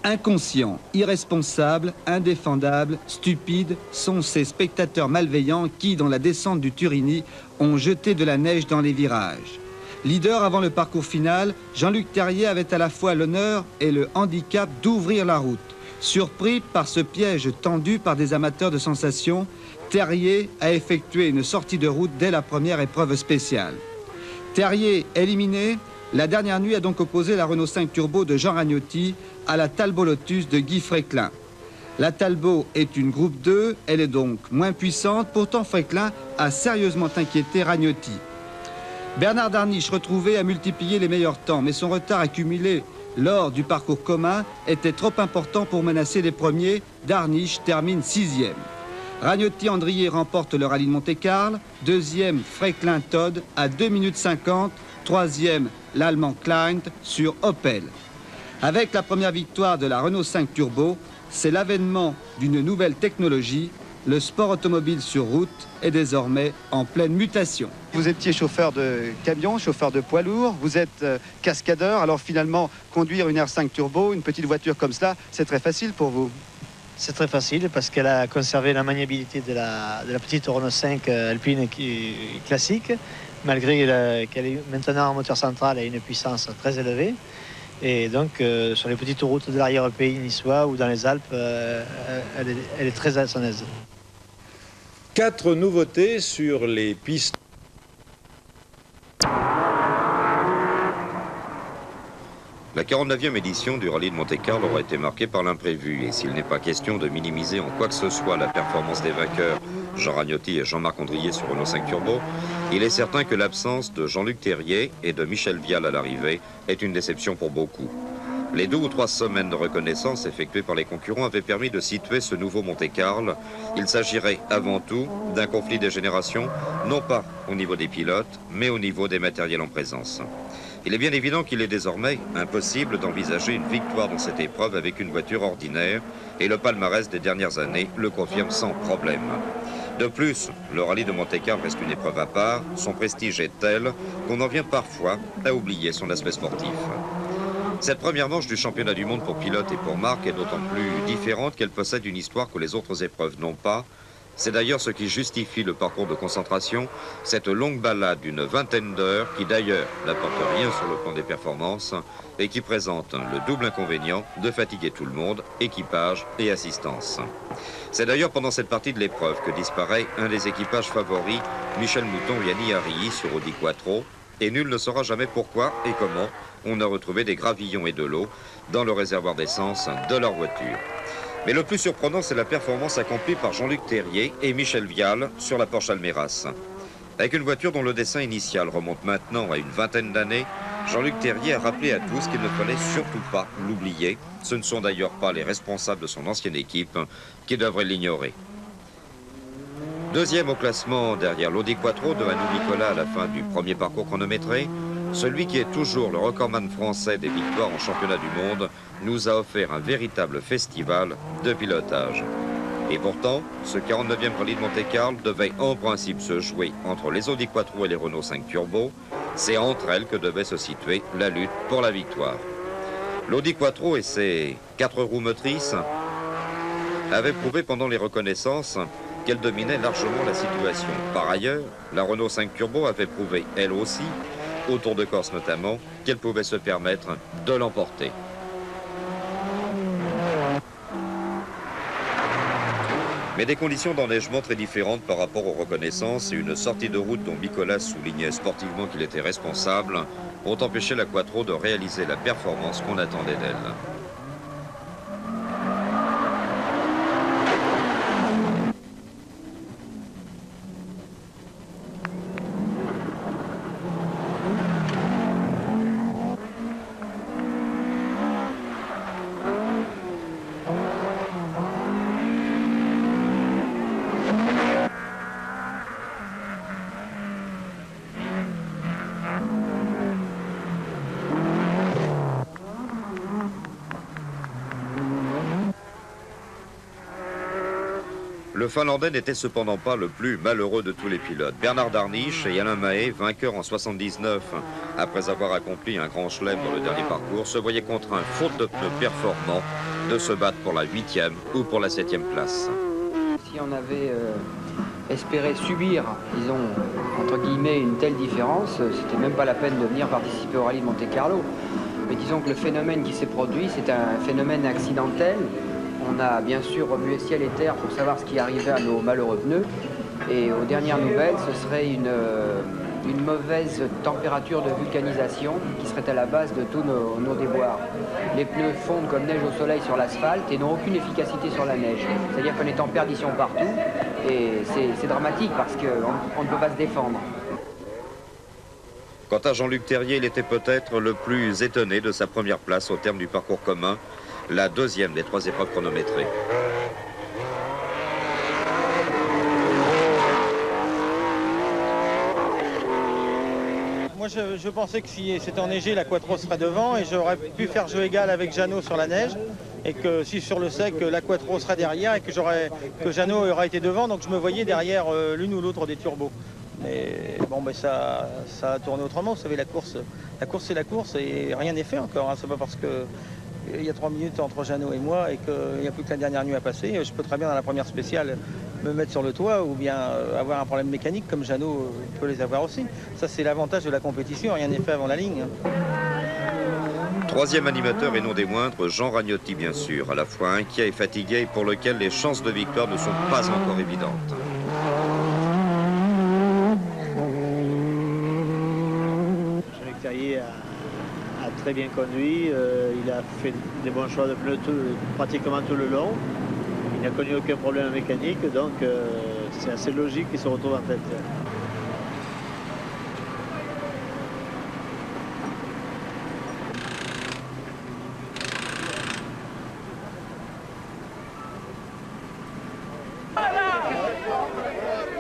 Inconscients, irresponsables, indéfendables, stupides sont ces spectateurs malveillants qui, dans la descente du Turini, ont jeté de la neige dans les virages. Leader avant le parcours final, Jean-Luc Terrier avait à la fois l'honneur et le handicap d'ouvrir la route. Surpris par ce piège tendu par des amateurs de sensations, Terrier a effectué une sortie de route dès la première épreuve spéciale. Terrier éliminé, la dernière nuit a donc opposé la Renault 5 Turbo de Jean Ragnotti à la Talbot Lotus de Guy Fréquelin. La Talbot est une groupe 2, elle est donc moins puissante, pourtant Fréquelin a sérieusement inquiété Ragnotti. Bernard Darniche, retrouvé, a multiplié les meilleurs temps, mais son retard accumulé lors du parcours commun était trop important pour menacer les premiers. Darniche termine 6e. Ragnotti-Andrier remporte le rallye de Monte-Carlo, 2e Fréquelin-Todd à 2 minutes 50, 3e l'Allemand Klein sur Opel. Avec la première victoire de la Renault 5 Turbo, c'est l'avènement d'une nouvelle technologie. Le sport automobile sur route est désormais en pleine mutation. Vous étiez chauffeur de camion, chauffeur de poids lourd, vous êtes cascadeur, alors finalement conduire une R5 Turbo, une petite voiture comme cela, c'est très facile pour vous? C'est très facile parce qu'elle a conservé la maniabilité de la petite Renault 5 Alpine classique, malgré qu'elle est maintenant en moteur central et une puissance très élevée. Et donc sur les petites routes de l'arrière-pays niçois ou dans les Alpes, elle est très à son aise. 4 nouveautés sur les pistes. La 49e édition du rallye de Monte-Carlo aura été marquée par l'imprévu. Et s'il n'est pas question de minimiser en quoi que ce soit la performance des vainqueurs, Jean Ragnotti et Jean-Marc Andrier sur Renault 5 Turbo, Il est certain que l'absence de Jean-Luc Terrier et de Michel Vial à l'arrivée est une déception pour beaucoup. Les 2 ou 3 semaines de reconnaissance effectuées par les concurrents avaient permis de situer ce nouveau Monte-Carlo. Il s'agirait avant tout d'un conflit des générations, non pas au niveau des pilotes, mais au niveau des matériels en présence. Il est bien évident qu'il est désormais impossible d'envisager une victoire dans cette épreuve avec une voiture ordinaire, et le palmarès des dernières années le confirme sans problème. De plus, le rallye de Monte-Carlo reste une épreuve à part, son prestige est tel qu'on en vient parfois à oublier son aspect sportif. Cette première manche du championnat du monde pour pilotes et pour marques est d'autant plus différente qu'elle possède une histoire que les autres épreuves n'ont pas. C'est d'ailleurs ce qui justifie le parcours de concentration, cette longue balade d'une vingtaine d'heures qui d'ailleurs n'apporte rien sur le plan des performances et qui présente le double inconvénient de fatiguer tout le monde, équipage et assistance. C'est d'ailleurs pendant cette partie de l'épreuve que disparaît un des équipages favoris, Michel Mouton et Yanni Harry sur Audi Quattro, et nul ne saura jamais pourquoi et comment on a retrouvé des gravillons et de l'eau dans le réservoir d'essence de leur voiture. Mais le plus surprenant, c'est la performance accomplie par Jean-Luc Terrier et Michel Vial sur la Porsche Almeras. Avec une voiture dont le dessin initial remonte maintenant à une vingtaine d'années, Jean-Luc Terrier a rappelé à tous qu'il ne fallait surtout pas l'oublier. Ce ne sont d'ailleurs pas les responsables de son ancienne équipe qui devraient l'ignorer. Deuxième au classement derrière l'Audi Quattro de Hanou Nicolas à la fin du premier parcours chronométré, celui qui est toujours le recordman français des victoires en championnat du monde nous a offert un véritable festival de pilotage. Et pourtant, ce 49e rallye de Monte-Carlo devait en principe se jouer entre les Audi Quattro et les Renault 5 Turbo. C'est entre elles que devait se situer la lutte pour la victoire. L'Audi Quattro et ses 4 roues motrices avaient prouvé pendant les reconnaissances qu'elle dominait largement la situation. Par ailleurs, la Renault 5 Turbo avait prouvé, elle aussi, au Tour de Corse notamment, qu'elle pouvait se permettre de l'emporter. Mais des conditions d'enneigement très différentes par rapport aux reconnaissances et une sortie de route dont Nicolas soulignait sportivement qu'il était responsable ont empêché la Quattro de réaliser la performance qu'on attendait d'elle. Le Finlandais n'était cependant pas le plus malheureux de tous les pilotes. Bernard Darniche et Alain Mahé, vainqueurs en 79, après avoir accompli un grand chelem dans le dernier parcours, se voyaient contraints, faute de pneus performants, de se battre pour la 8e ou pour la 7e place. Si on avait espéré subir, disons, entre guillemets, une telle différence, c'était même pas la peine de venir participer au rallye de Monte-Carlo. Mais disons que le phénomène qui s'est produit, c'est un phénomène accidentel. On a bien sûr remué ciel et terre pour savoir ce qui arrivait à nos malheureux pneus. Et aux dernières nouvelles, ce serait une mauvaise température de vulcanisation qui serait à la base de tous nos déboires. Les pneus fondent comme neige au soleil sur l'asphalte et n'ont aucune efficacité sur la neige. C'est-à-dire qu'on est en perdition partout et c'est dramatique parce qu'on ne peut pas se défendre. Quant à Jean-Luc Terrier, il était peut-être le plus étonné de sa première place au terme du parcours commun, la deuxième des 3 épreuves chronométrées. Moi je pensais que si c'était enneigé, la Quattro serait devant et j'aurais pu faire jeu égal avec Jeannot sur la neige. Et que si sur le sec, la Quattro serait derrière et que Jeannot aurait été devant, donc je me voyais derrière l'une ou l'autre des turbos. Mais bon, ben ça a tourné autrement. Vous savez, la course c'est la course et rien n'est fait encore. Hein. C'est pas parce que il y a 3 minutes entre Jeannot et moi et qu'il n'y a plus que la dernière nuit à passer. Je peux très bien dans la première spéciale me mettre sur le toit ou bien avoir un problème mécanique comme Jeannot peut les avoir aussi. Ça c'est l'avantage de la compétition, rien n'est fait avant la ligne. Troisième animateur et non des moindres, Jean Ragnotti bien sûr, à la fois inquiet et fatigué et pour lequel les chances de victoire ne sont pas encore évidentes. Jean-Luc Terrier a très bien conduit, il a fait des bons choix de pneus pratiquement tout le long. Il n'a connu aucun problème mécanique, donc c'est assez logique qu'il se retrouve en tête.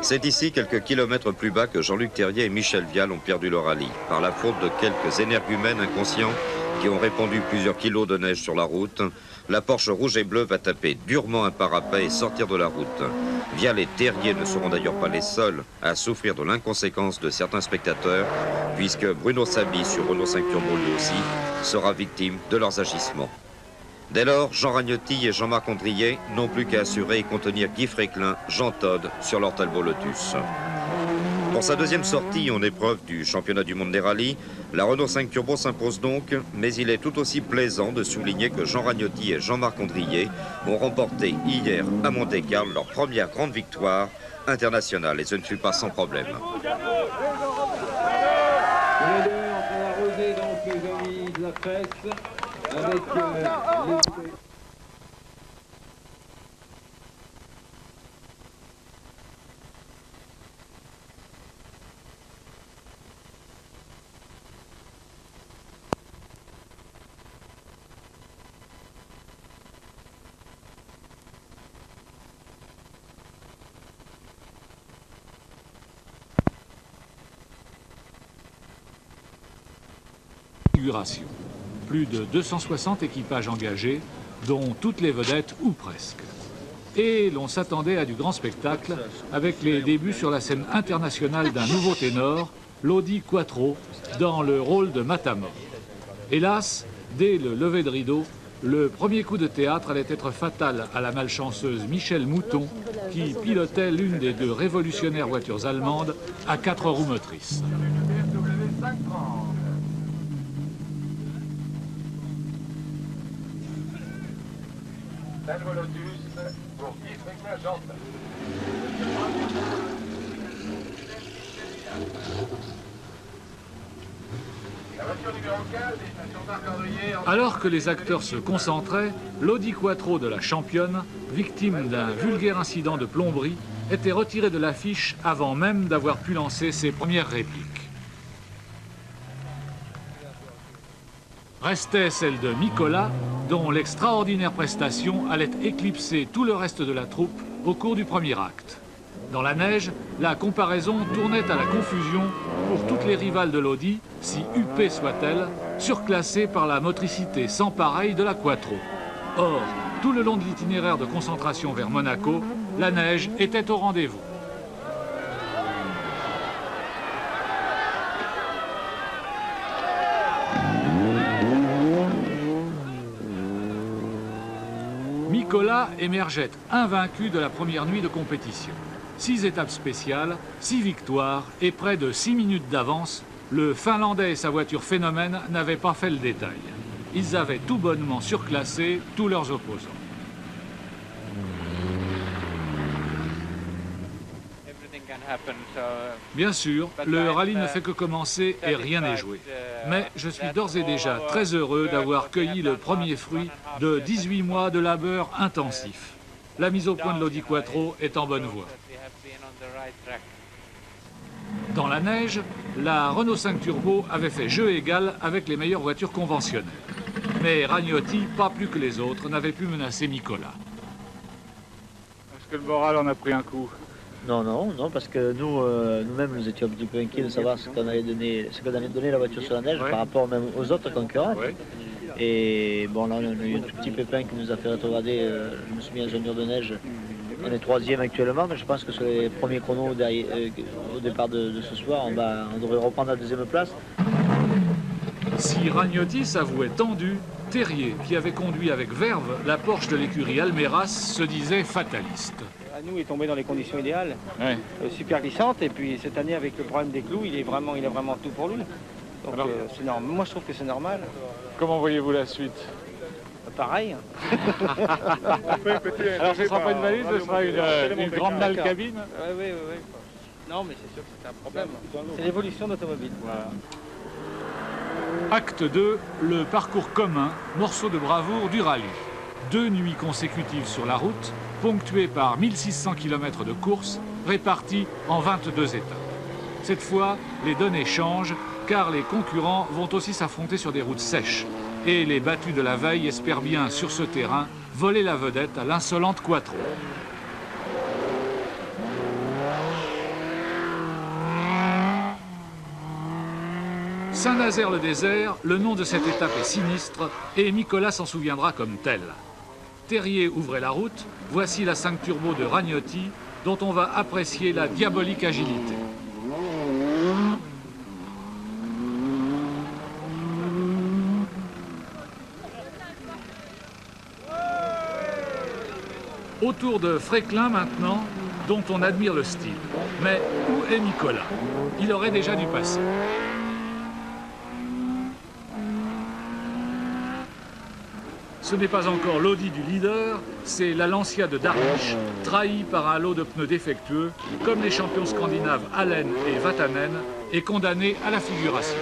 C'est ici, quelques kilomètres plus bas, que Jean-Luc Terrier et Michel Vial ont perdu le rallye, par la faute de quelques énergumènes inconscients qui ont répandu plusieurs kilos de neige sur la route. La Porsche rouge et bleue va taper durement un parapet et sortir de la route. Vial et Terrier ne seront d'ailleurs pas les seuls à souffrir de l'inconséquence de certains spectateurs, puisque Bruno Sabi, sur Renault 5 Turbo lui aussi, sera victime de leurs agissements. Dès lors, Jean Ragnotti et Jean-Marc Andrier n'ont plus qu'à assurer et contenir Guy Fréquelin, Jean Todt sur leur Talbot Lotus. Pour sa deuxième sortie en épreuve du championnat du monde des rallyes, la Renault 5 Turbo s'impose donc, mais il est tout aussi plaisant de souligner que Jean Ragnotti et Jean-Marc Andrier ont remporté hier à Monte-Carlo leur première grande victoire internationale, et ce ne fut pas sans problème. Les deux en train d'arroser donc les amis de la presse avec les... Plus de 260 équipages engagés, dont toutes les vedettes ou presque. Et l'on s'attendait à du grand spectacle avec les débuts sur la scène internationale d'un nouveau ténor, l'Audi Quattro, dans le rôle de Matamor. Hélas, dès le lever de rideau, le premier coup de théâtre allait être fatal à la malchanceuse Michèle Mouton, qui pilotait l'une des deux révolutionnaires voitures allemandes à 4 roues motrices. Talbot Lotus pour Guy Fréquelin, Jean Todt. La voiture numéro 15 est sur Marc Andrier. Alors que les acteurs se concentraient, l'Audi Quattro de la championne, victime d'un vulgaire incident de plomberie, était retiré de l'affiche avant même d'avoir pu lancer ses premières répliques. Restait celle de Nicolas, dont l'extraordinaire prestation allait éclipser tout le reste de la troupe au cours du premier acte. Dans la neige, la comparaison tournait à la confusion pour toutes les rivales de l'Audi, si huppées soient-elles, surclassées par la motricité sans pareille de la Quattro. Or, tout le long de l'itinéraire de concentration vers Monaco, la neige était au rendez-vous. Nicolas émergeait invaincu de la première nuit de compétition. 6 étapes spéciales, 6 victoires et près de 6 minutes d'avance, le Finlandais et sa voiture phénomène n'avaient pas fait le détail. Ils avaient tout bonnement surclassé tous leurs opposants. Bien sûr, le rallye ne fait que commencer et rien n'est joué. Mais je suis d'ores et déjà très heureux d'avoir cueilli le premier fruit de 18 mois de labeur intensif. La mise au point de l'Audi Quattro est en bonne voie. Dans la neige, la Renault 5 Turbo avait fait jeu égal avec les meilleures voitures conventionnelles. Mais Ragnotti, pas plus que les autres, n'avait pu menacer Nicolas. Est-ce que le moral en a pris un coup? Non, parce que nous-mêmes, nous étions un petit peu inquiets de savoir ce qu'on allait donner la voiture sur la neige par rapport même aux autres concurrents. Et bon, là, on a eu un tout petit pépin qui nous a fait rétrograder. Je me suis mis à un mur de neige. On est 3e actuellement, mais je pense que sur les premiers chronos au départ de ce soir, on devrait reprendre la 2e place. Si Ragnotti s'avouait tendu, Terrier, qui avait conduit avec verve la Porsche de l'écurie Almeras, se disait fataliste. À nous, il est tombé dans les conditions idéales, super glissantes, et puis cette année avec le problème des clous, il a vraiment tout pour lui. Donc c'est normal. Moi je trouve que c'est normal. Comment voyez-vous la suite? Pareil. Alors ce ne sera pas une valise, ce sera une grande malle cabine? Oui. Non mais c'est sûr que c'est un problème. C'est l'évolution d'automobile. Voilà. Acte 2, le parcours commun, morceau de bravoure du rallye. 2 nuits consécutives sur la route, ponctuées par 1600 km de course, réparties en 22 étapes. Cette fois, les données changent, car les concurrents vont aussi s'affronter sur des routes sèches. Et les battus de la veille espèrent bien, sur ce terrain, voler la vedette à l'insolente Quattro. Saint-Nazaire-le-Désert, le nom de cette étape est sinistre et Nicolas s'en souviendra comme tel. Terrier ouvrait la route, voici la 5 Turbo de Ragnotti, dont on va apprécier la diabolique agilité. Autour de Fréclin maintenant, dont on admire le style. Mais où est Nicolas? Il aurait déjà dû passer. Ce n'est pas encore l'Audi du leader, c'est la Lancia de Darniche, trahi par un lot de pneus défectueux, comme les champions scandinaves Allen et Vatanen, et condamné à la figuration.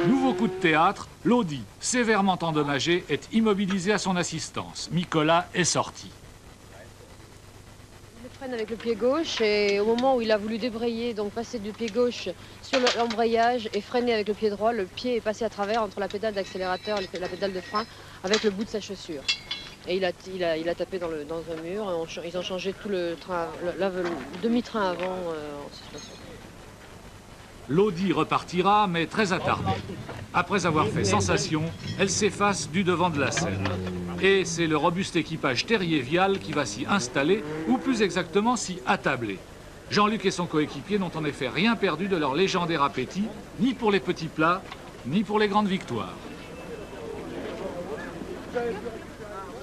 Nouveau coup de théâtre, l'Audi, sévèrement endommagé, est immobilisé à son assistance. Nicolas est sorti. Il freine avec le pied gauche et au moment où il a voulu débrayer, donc passer du pied gauche sur l'embrayage et freiner avec le pied droit, le pied est passé à travers entre la pédale d'accélérateur et la pédale de frein avec le bout de sa chaussure. Et il a tapé dans un mur. Et ils ont changé tout le demi-train avant en suspension. L'Audi repartira, mais très attardée. Après avoir fait sensation, elle s'efface du devant de la scène. Et c'est le robuste équipage Terrier-Vial qui va s'y installer, ou plus exactement s'y attabler. Jean-Luc et son coéquipier n'ont en effet rien perdu de leur légendaire appétit, ni pour les petits plats, ni pour les grandes victoires.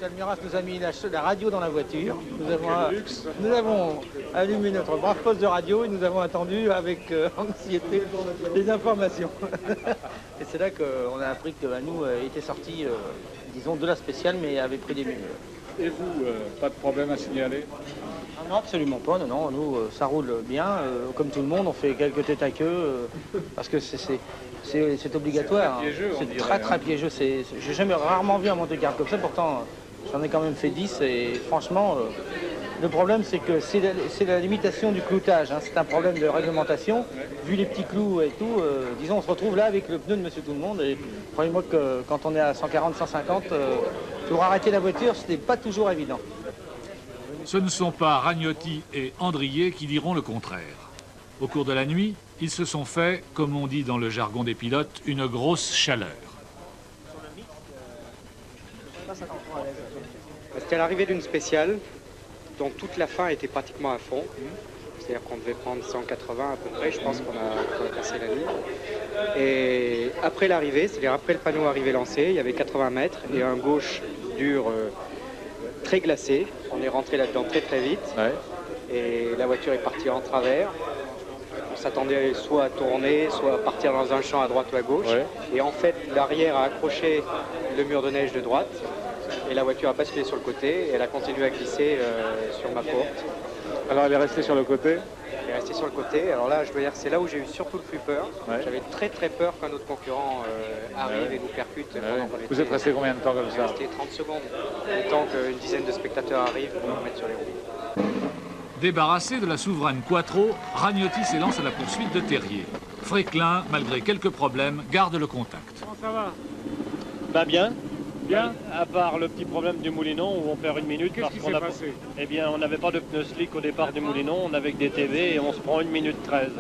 Almiras nous a mis la radio dans la voiture. Nous avons allumé notre brave poste de radio et nous avons attendu avec anxiété les informations. Et c'est là qu'on a appris que nous était sorti, disons, de la spéciale, mais avait pris des minutes. Et vous, pas de problème à signaler? Non, absolument pas. Non, nous, ça roule bien. Comme tout le monde, on fait quelques têtes à queue parce que c'est obligatoire. C'est très très piégeux. J'ai jamais rarement vu un Monte-Carlo comme ça. Pourtant, j'en ai quand même fait 10 et franchement, le problème c'est que c'est la limitation du cloutage. Hein. C'est un problème de réglementation. Vu les petits clous et tout, disons, on se retrouve là avec le pneu de Monsieur Tout-le-Monde. Et croyez-moi que quand on est à 140, 150, pour arrêter la voiture, ce n'est pas toujours évident. Ce ne sont pas Ragnotti et Andrier qui diront le contraire. Au cours de la nuit, ils se sont fait, comme on dit dans le jargon des pilotes, une grosse chaleur. C'était l'arrivée d'une spéciale, dont toute la fin était pratiquement à fond. C'est-à-dire qu'on devait prendre 180 à peu près, je pense qu'on a passé la nuit. Et après l'arrivée, c'est-à-dire après le panneau arrivé lancé, il y avait 80 mètres et un gauche dur très glacé. On est rentré là-dedans très très vite. Ouais. Et la voiture est partie en travers. On s'attendait soit à tourner, soit à partir dans un champ à droite ou à gauche. Ouais. Et en fait, l'arrière a accroché le mur de neige de droite. Et la voiture a basculé sur le côté et elle a continué à glisser sur ma porte. Alors elle est restée sur le côté? Elle est restée sur le côté. Alors là, je veux dire, c'est là où j'ai eu surtout le plus peur. Ouais. J'avais très très peur qu'un autre concurrent arrive et nous percute. Vous êtes resté combien de temps comme ça? Resté 30 secondes. Le temps qu'une dizaine de spectateurs arrivent pour nous mettre sur les roues. Débarrassé de la souveraine Quattro, Ragnotti s'élance à la poursuite de Terrier. Fréclin, malgré quelques problèmes, garde le contact. Comment ça va? Bah bien. Bien. À part le petit problème du Moulinon où on perd une minute. Qu'est-ce qui s'est passé? Eh bien, on n'avait pas de pneus slick au départ du Moulinon, on avait que des TV et on se prend 1 minute 13.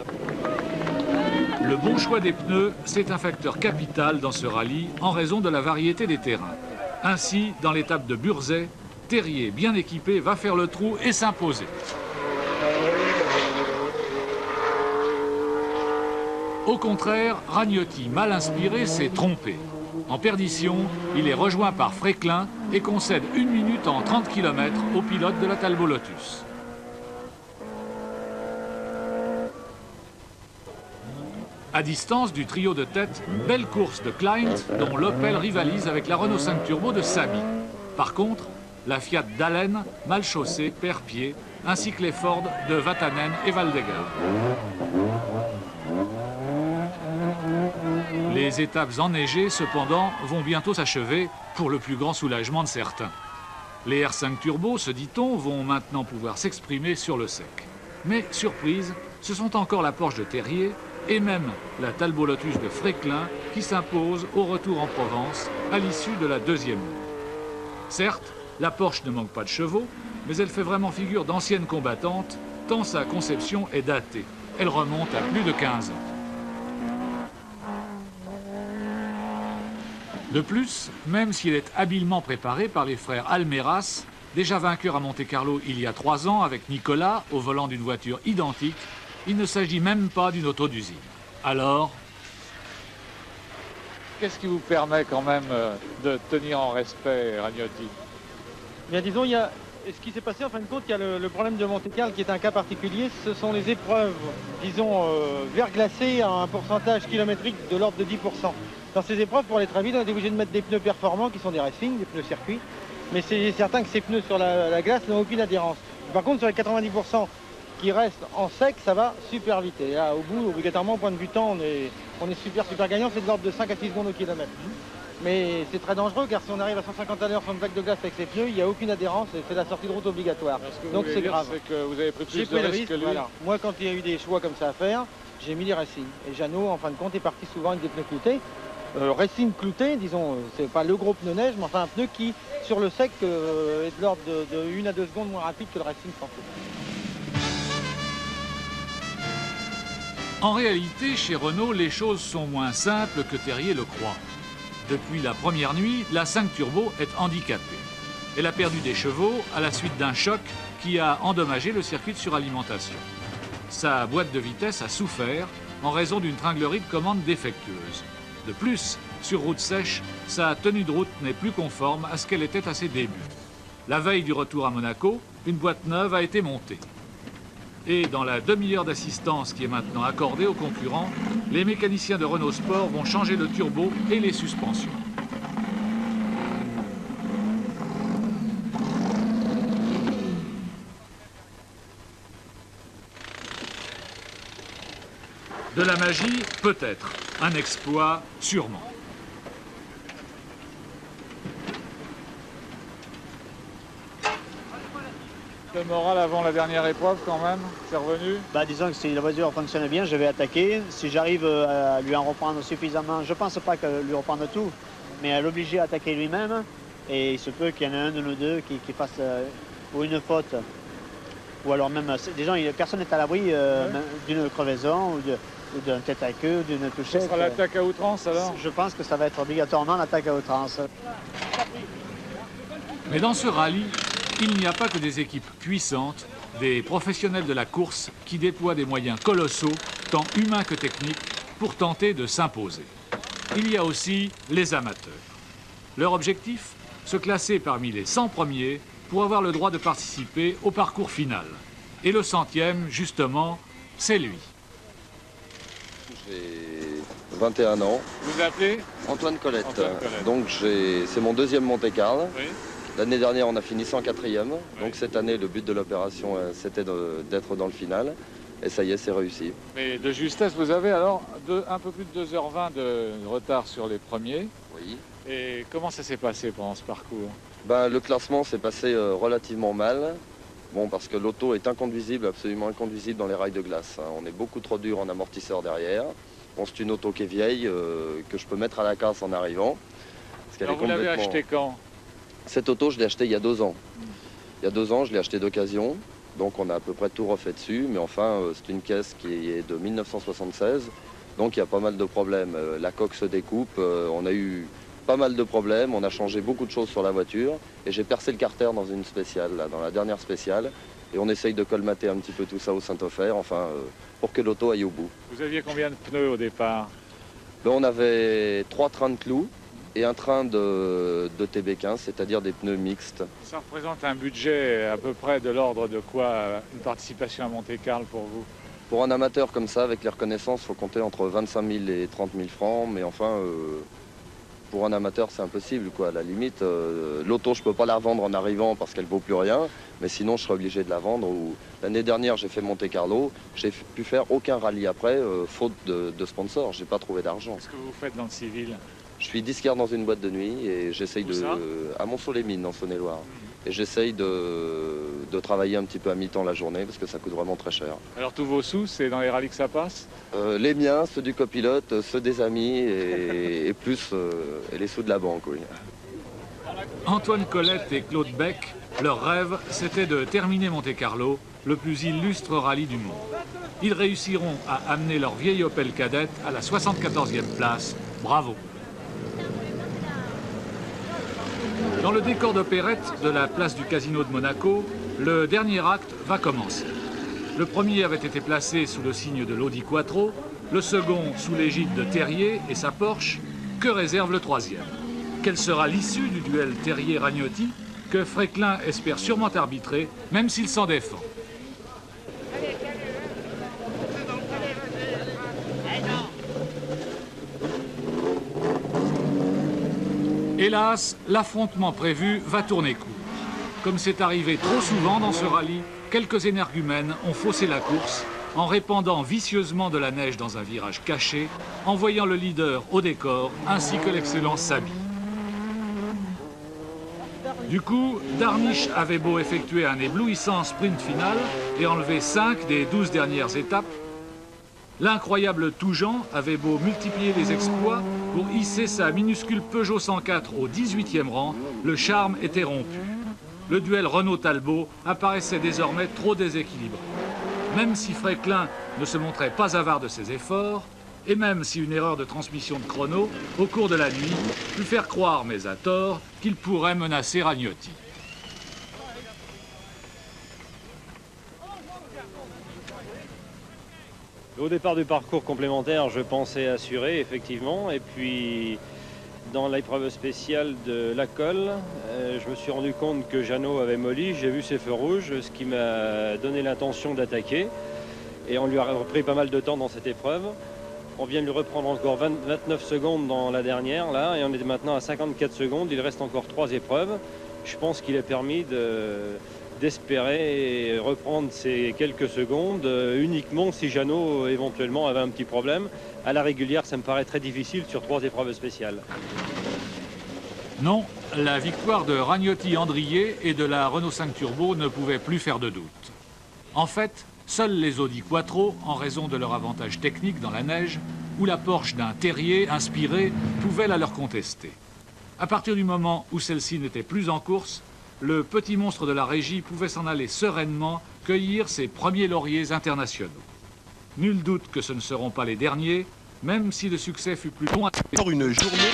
Le bon choix des pneus, c'est un facteur capital dans ce rallye en raison de la variété des terrains. Ainsi, dans l'étape de Burzet, Terrier, bien équipé, va faire le trou et s'imposer. Au contraire, Ragnotti, mal inspiré, s'est trompé. En perdition, il est rejoint par Fréclin et concède 1 minute en 30 km au pilote de la Talbot Lotus. À distance du trio de tête, belle course de Klein, dont l'Opel rivalise avec la Renault 5 Turbo de Samy. Par contre, la Fiat d'Allen, mal chaussée, perd pied, ainsi que les Ford de Vatanen et Valdegger. Les étapes enneigées, cependant, vont bientôt s'achever pour le plus grand soulagement de certains. Les R5 Turbo, se dit-on, vont maintenant pouvoir s'exprimer sur le sec. Mais, surprise, ce sont encore la Porsche de Terrier et même la Talbot Lotus de Fréclin qui s'imposent au retour en Provence à l'issue de la deuxième heure. Certes, la Porsche ne manque pas de chevaux, mais elle fait vraiment figure d'ancienne combattante, tant sa conception est datée. Elle remonte à plus de 15 ans. De plus, même s'il est habilement préparé par les frères Almeras, déjà vainqueurs à Monte-Carlo il y a 3 ans avec Nicolas au volant d'une voiture identique, il ne s'agit même pas d'une auto d'usine. Alors, qu'est-ce qui vous permet quand même de tenir en respect, Ragnotti? Bien, disons, ce qui s'est passé, en fin de compte, il y a le problème de Monte-Carlo qui est un cas particulier. Ce sont les épreuves, disons, verglacées à un pourcentage kilométrique de l'ordre de 10%. Dans ces épreuves, pour aller très vite, on est obligé de mettre des pneus performants qui sont des racing, des pneus circuit. Mais c'est certain que ces pneus sur la glace n'ont aucune adhérence. Par contre, sur les 90% qui restent en sec, ça va super vite. Et là, au bout, obligatoirement, au point de vue temps, on est super gagnant. C'est de l'ordre de 5 à 6 secondes au kilomètre. Mais c'est très dangereux car si on arrive à 150 à l'heure sur une plaque de glace avec ses pneus, il n'y a aucune adhérence et c'est la sortie de route obligatoire. Donc c'est grave. C'est que vous avez pris plus de risques que lui. Voilà. Moi, quand il y a eu des choix comme ça à faire, j'ai mis les Racing. Et Jeannot, en fin de compte, est parti souvent avec des pneus cloutés. Racing clouté, disons, c'est pas le gros pneu neige, mais enfin un pneu qui, sur le sec, est de l'ordre de 1 à 2 secondes moins rapide que le Racing sans foot. en réalité, chez Renault, les choses sont moins simples que Terrier le croit. Depuis la première nuit, la 5 Turbo est handicapée. Elle a perdu des chevaux à la suite d'un choc qui a endommagé le circuit de suralimentation. Sa boîte de vitesse a souffert en raison d'une tringlerie de commande défectueuse. De plus, sur route sèche, sa tenue de route n'est plus conforme à ce qu'elle était à ses débuts. La veille du retour à Monaco, une boîte neuve a été montée. Et dans la demi-heure d'assistance qui est maintenant accordée aux concurrents, les mécaniciens de Renault Sport vont changer le turbo et les suspensions. De la magie, peut-être. Un exploit, sûrement. Le moral avant la dernière épreuve quand même, c'est revenu? Disons que si la voiture fonctionne bien, je vais attaquer. Si j'arrive à lui en reprendre suffisamment, je ne pense pas que lui reprendre tout, mais à l'obliger à attaquer lui-même. Et il se peut qu'il y en ait un de nous deux qui fasse ou une faute, ou alors même, disons, personne n'est à l'abri d'une crevaison ou d'un tête à queue, d'une touchette. Ce sera l'attaque à outrance alors? Je pense que ça va être obligatoirement l'attaque à outrance. Mais dans ce rallye, il n'y a pas que des équipes puissantes, des professionnels de la course qui déploient des moyens colossaux, tant humains que techniques, pour tenter de s'imposer. Il y a aussi les amateurs. Leur objectif, se classer parmi les 100 premiers pour avoir le droit de participer au parcours final. Et le 100e, justement, c'est lui. J'ai 21 ans. Vous appelez? Antoine Colette. Antoine Colette. Donc c'est mon deuxième Monte-Carlo. Oui. L'année dernière, on a fini 104e. Donc cette année, le but de l'opération, c'était d'être dans le final. Et ça y est, c'est réussi. Mais de justesse, vous avez alors un peu plus de 2h20 de retard sur les premiers. Oui. Et comment ça s'est passé pendant ce parcours? Le classement s'est passé relativement mal. Bon, parce que l'auto est inconduisible, absolument inconduisible dans les rails de glace. On est beaucoup trop dur en amortisseur derrière. Bon, c'est une auto qui est vieille, que je peux mettre à la casse en arrivant. Alors vous l'avez acheté quand? Cette auto, je l'ai achetée il y a 2 ans. Il y a 2 ans, je l'ai achetée d'occasion. Donc on a à peu près tout refait dessus. Mais enfin, c'est une caisse qui est de 1976. Donc il y a pas mal de problèmes. La coque se découpe. On a eu pas mal de problèmes. On a changé beaucoup de choses sur la voiture. Et j'ai percé le carter dans une spéciale, là, dans la dernière spéciale. Et on essaye de colmater un petit peu tout ça au Saint-Ofer, enfin, pour que l'auto aille au bout. Vous aviez combien de pneus au départ? On avait 3 trains de clous et un train de TB15, c'est-à-dire des pneus mixtes. Ça représente un budget à peu près de l'ordre de quoi une participation à Monte-Carlo pour vous? Pour un amateur comme ça, avec les reconnaissances, il faut compter entre 25 000 et 30 000 francs. Mais enfin, pour un amateur, c'est impossible, quoi. À la limite, l'auto, je ne peux pas la revendre en arrivant parce qu'elle ne vaut plus rien. Mais sinon, je serais obligé de la vendre. L'année dernière, j'ai fait Monte-Carlo. J'ai pu faire aucun rallye après, faute de sponsor. Je n'ai pas trouvé d'argent. Qu'est-ce que vous faites dans le civil? Je suis disquaire dans une boîte de nuit et j'essaye à Montceau-les-Mines, en Saône-et-Loire. Et j'essaye de travailler un petit peu à mi-temps la journée parce que ça coûte vraiment très cher. Alors tous vos sous, c'est dans les rallyes que ça passe? Les miens, ceux du copilote, ceux des amis et plus et les sous de la banque, oui. Antoine Colette et Claude Beck, leur rêve, c'était de terminer Monte-Carlo, le plus illustre rallye du monde. Ils réussiront à amener leur vieille Opel Kadett à la 74e place. Bravo! Dans le décor d'opérette de la place du Casino de Monaco, le dernier acte va commencer. Le premier avait été placé sous le signe de l'Audi Quattro, le second sous l'égide de Terrier et sa Porsche. Que réserve le troisième? Quelle sera l'issue du duel Terrier-Ragnotti que Fréquelin espère sûrement arbitrer, même s'il s'en défend? Hélas, l'affrontement prévu va tourner court. Comme c'est arrivé trop souvent dans ce rallye, quelques énergumènes ont faussé la course en répandant vicieusement de la neige dans un virage caché, envoyant le leader au décor ainsi que l'excellent Sabi. Du coup, Darniche avait beau effectuer un éblouissant sprint final et enlever 5 des 12 dernières étapes, l'incroyable Toujean avait beau multiplier les exploits pour hisser sa minuscule Peugeot 104 au 18e rang, le charme était rompu. Le duel Renault-Talbot apparaissait désormais trop déséquilibré. Même si Fréquelin ne se montrait pas avare de ses efforts, et même si une erreur de transmission de chrono, au cours de la nuit, put faire croire, mais à tort, qu'il pourrait menacer Ragnotti. Au départ du parcours complémentaire, je pensais assurer, effectivement, et puis dans l'épreuve spéciale de la colle, je me suis rendu compte que Jeannot avait molli, j'ai vu ses feux rouges, ce qui m'a donné l'intention d'attaquer, et on lui a repris pas mal de temps dans cette épreuve. On vient de lui reprendre encore 29 secondes dans la dernière, là, et on est maintenant à 54 secondes, il reste encore 3 épreuves. Je pense qu'il est permis d'espérer reprendre ces quelques secondes uniquement si Jeannot éventuellement avait un petit problème. À la régulière, ça me paraît très difficile sur 3 épreuves spéciales. Non, la victoire de Ragnotti-Andrier et de la Renault 5 Turbo ne pouvait plus faire de doute. En fait, seuls les Audi Quattro, en raison de leur avantage technique dans la neige, ou la Porsche d'un Terrier inspiré, pouvaient la leur contester. À partir du moment où celle-ci n'était plus en course, le petit monstre de la régie pouvait s'en aller sereinement cueillir ses premiers lauriers internationaux. Nul doute que ce ne seront pas les derniers, même si le succès fut plus long. Une journée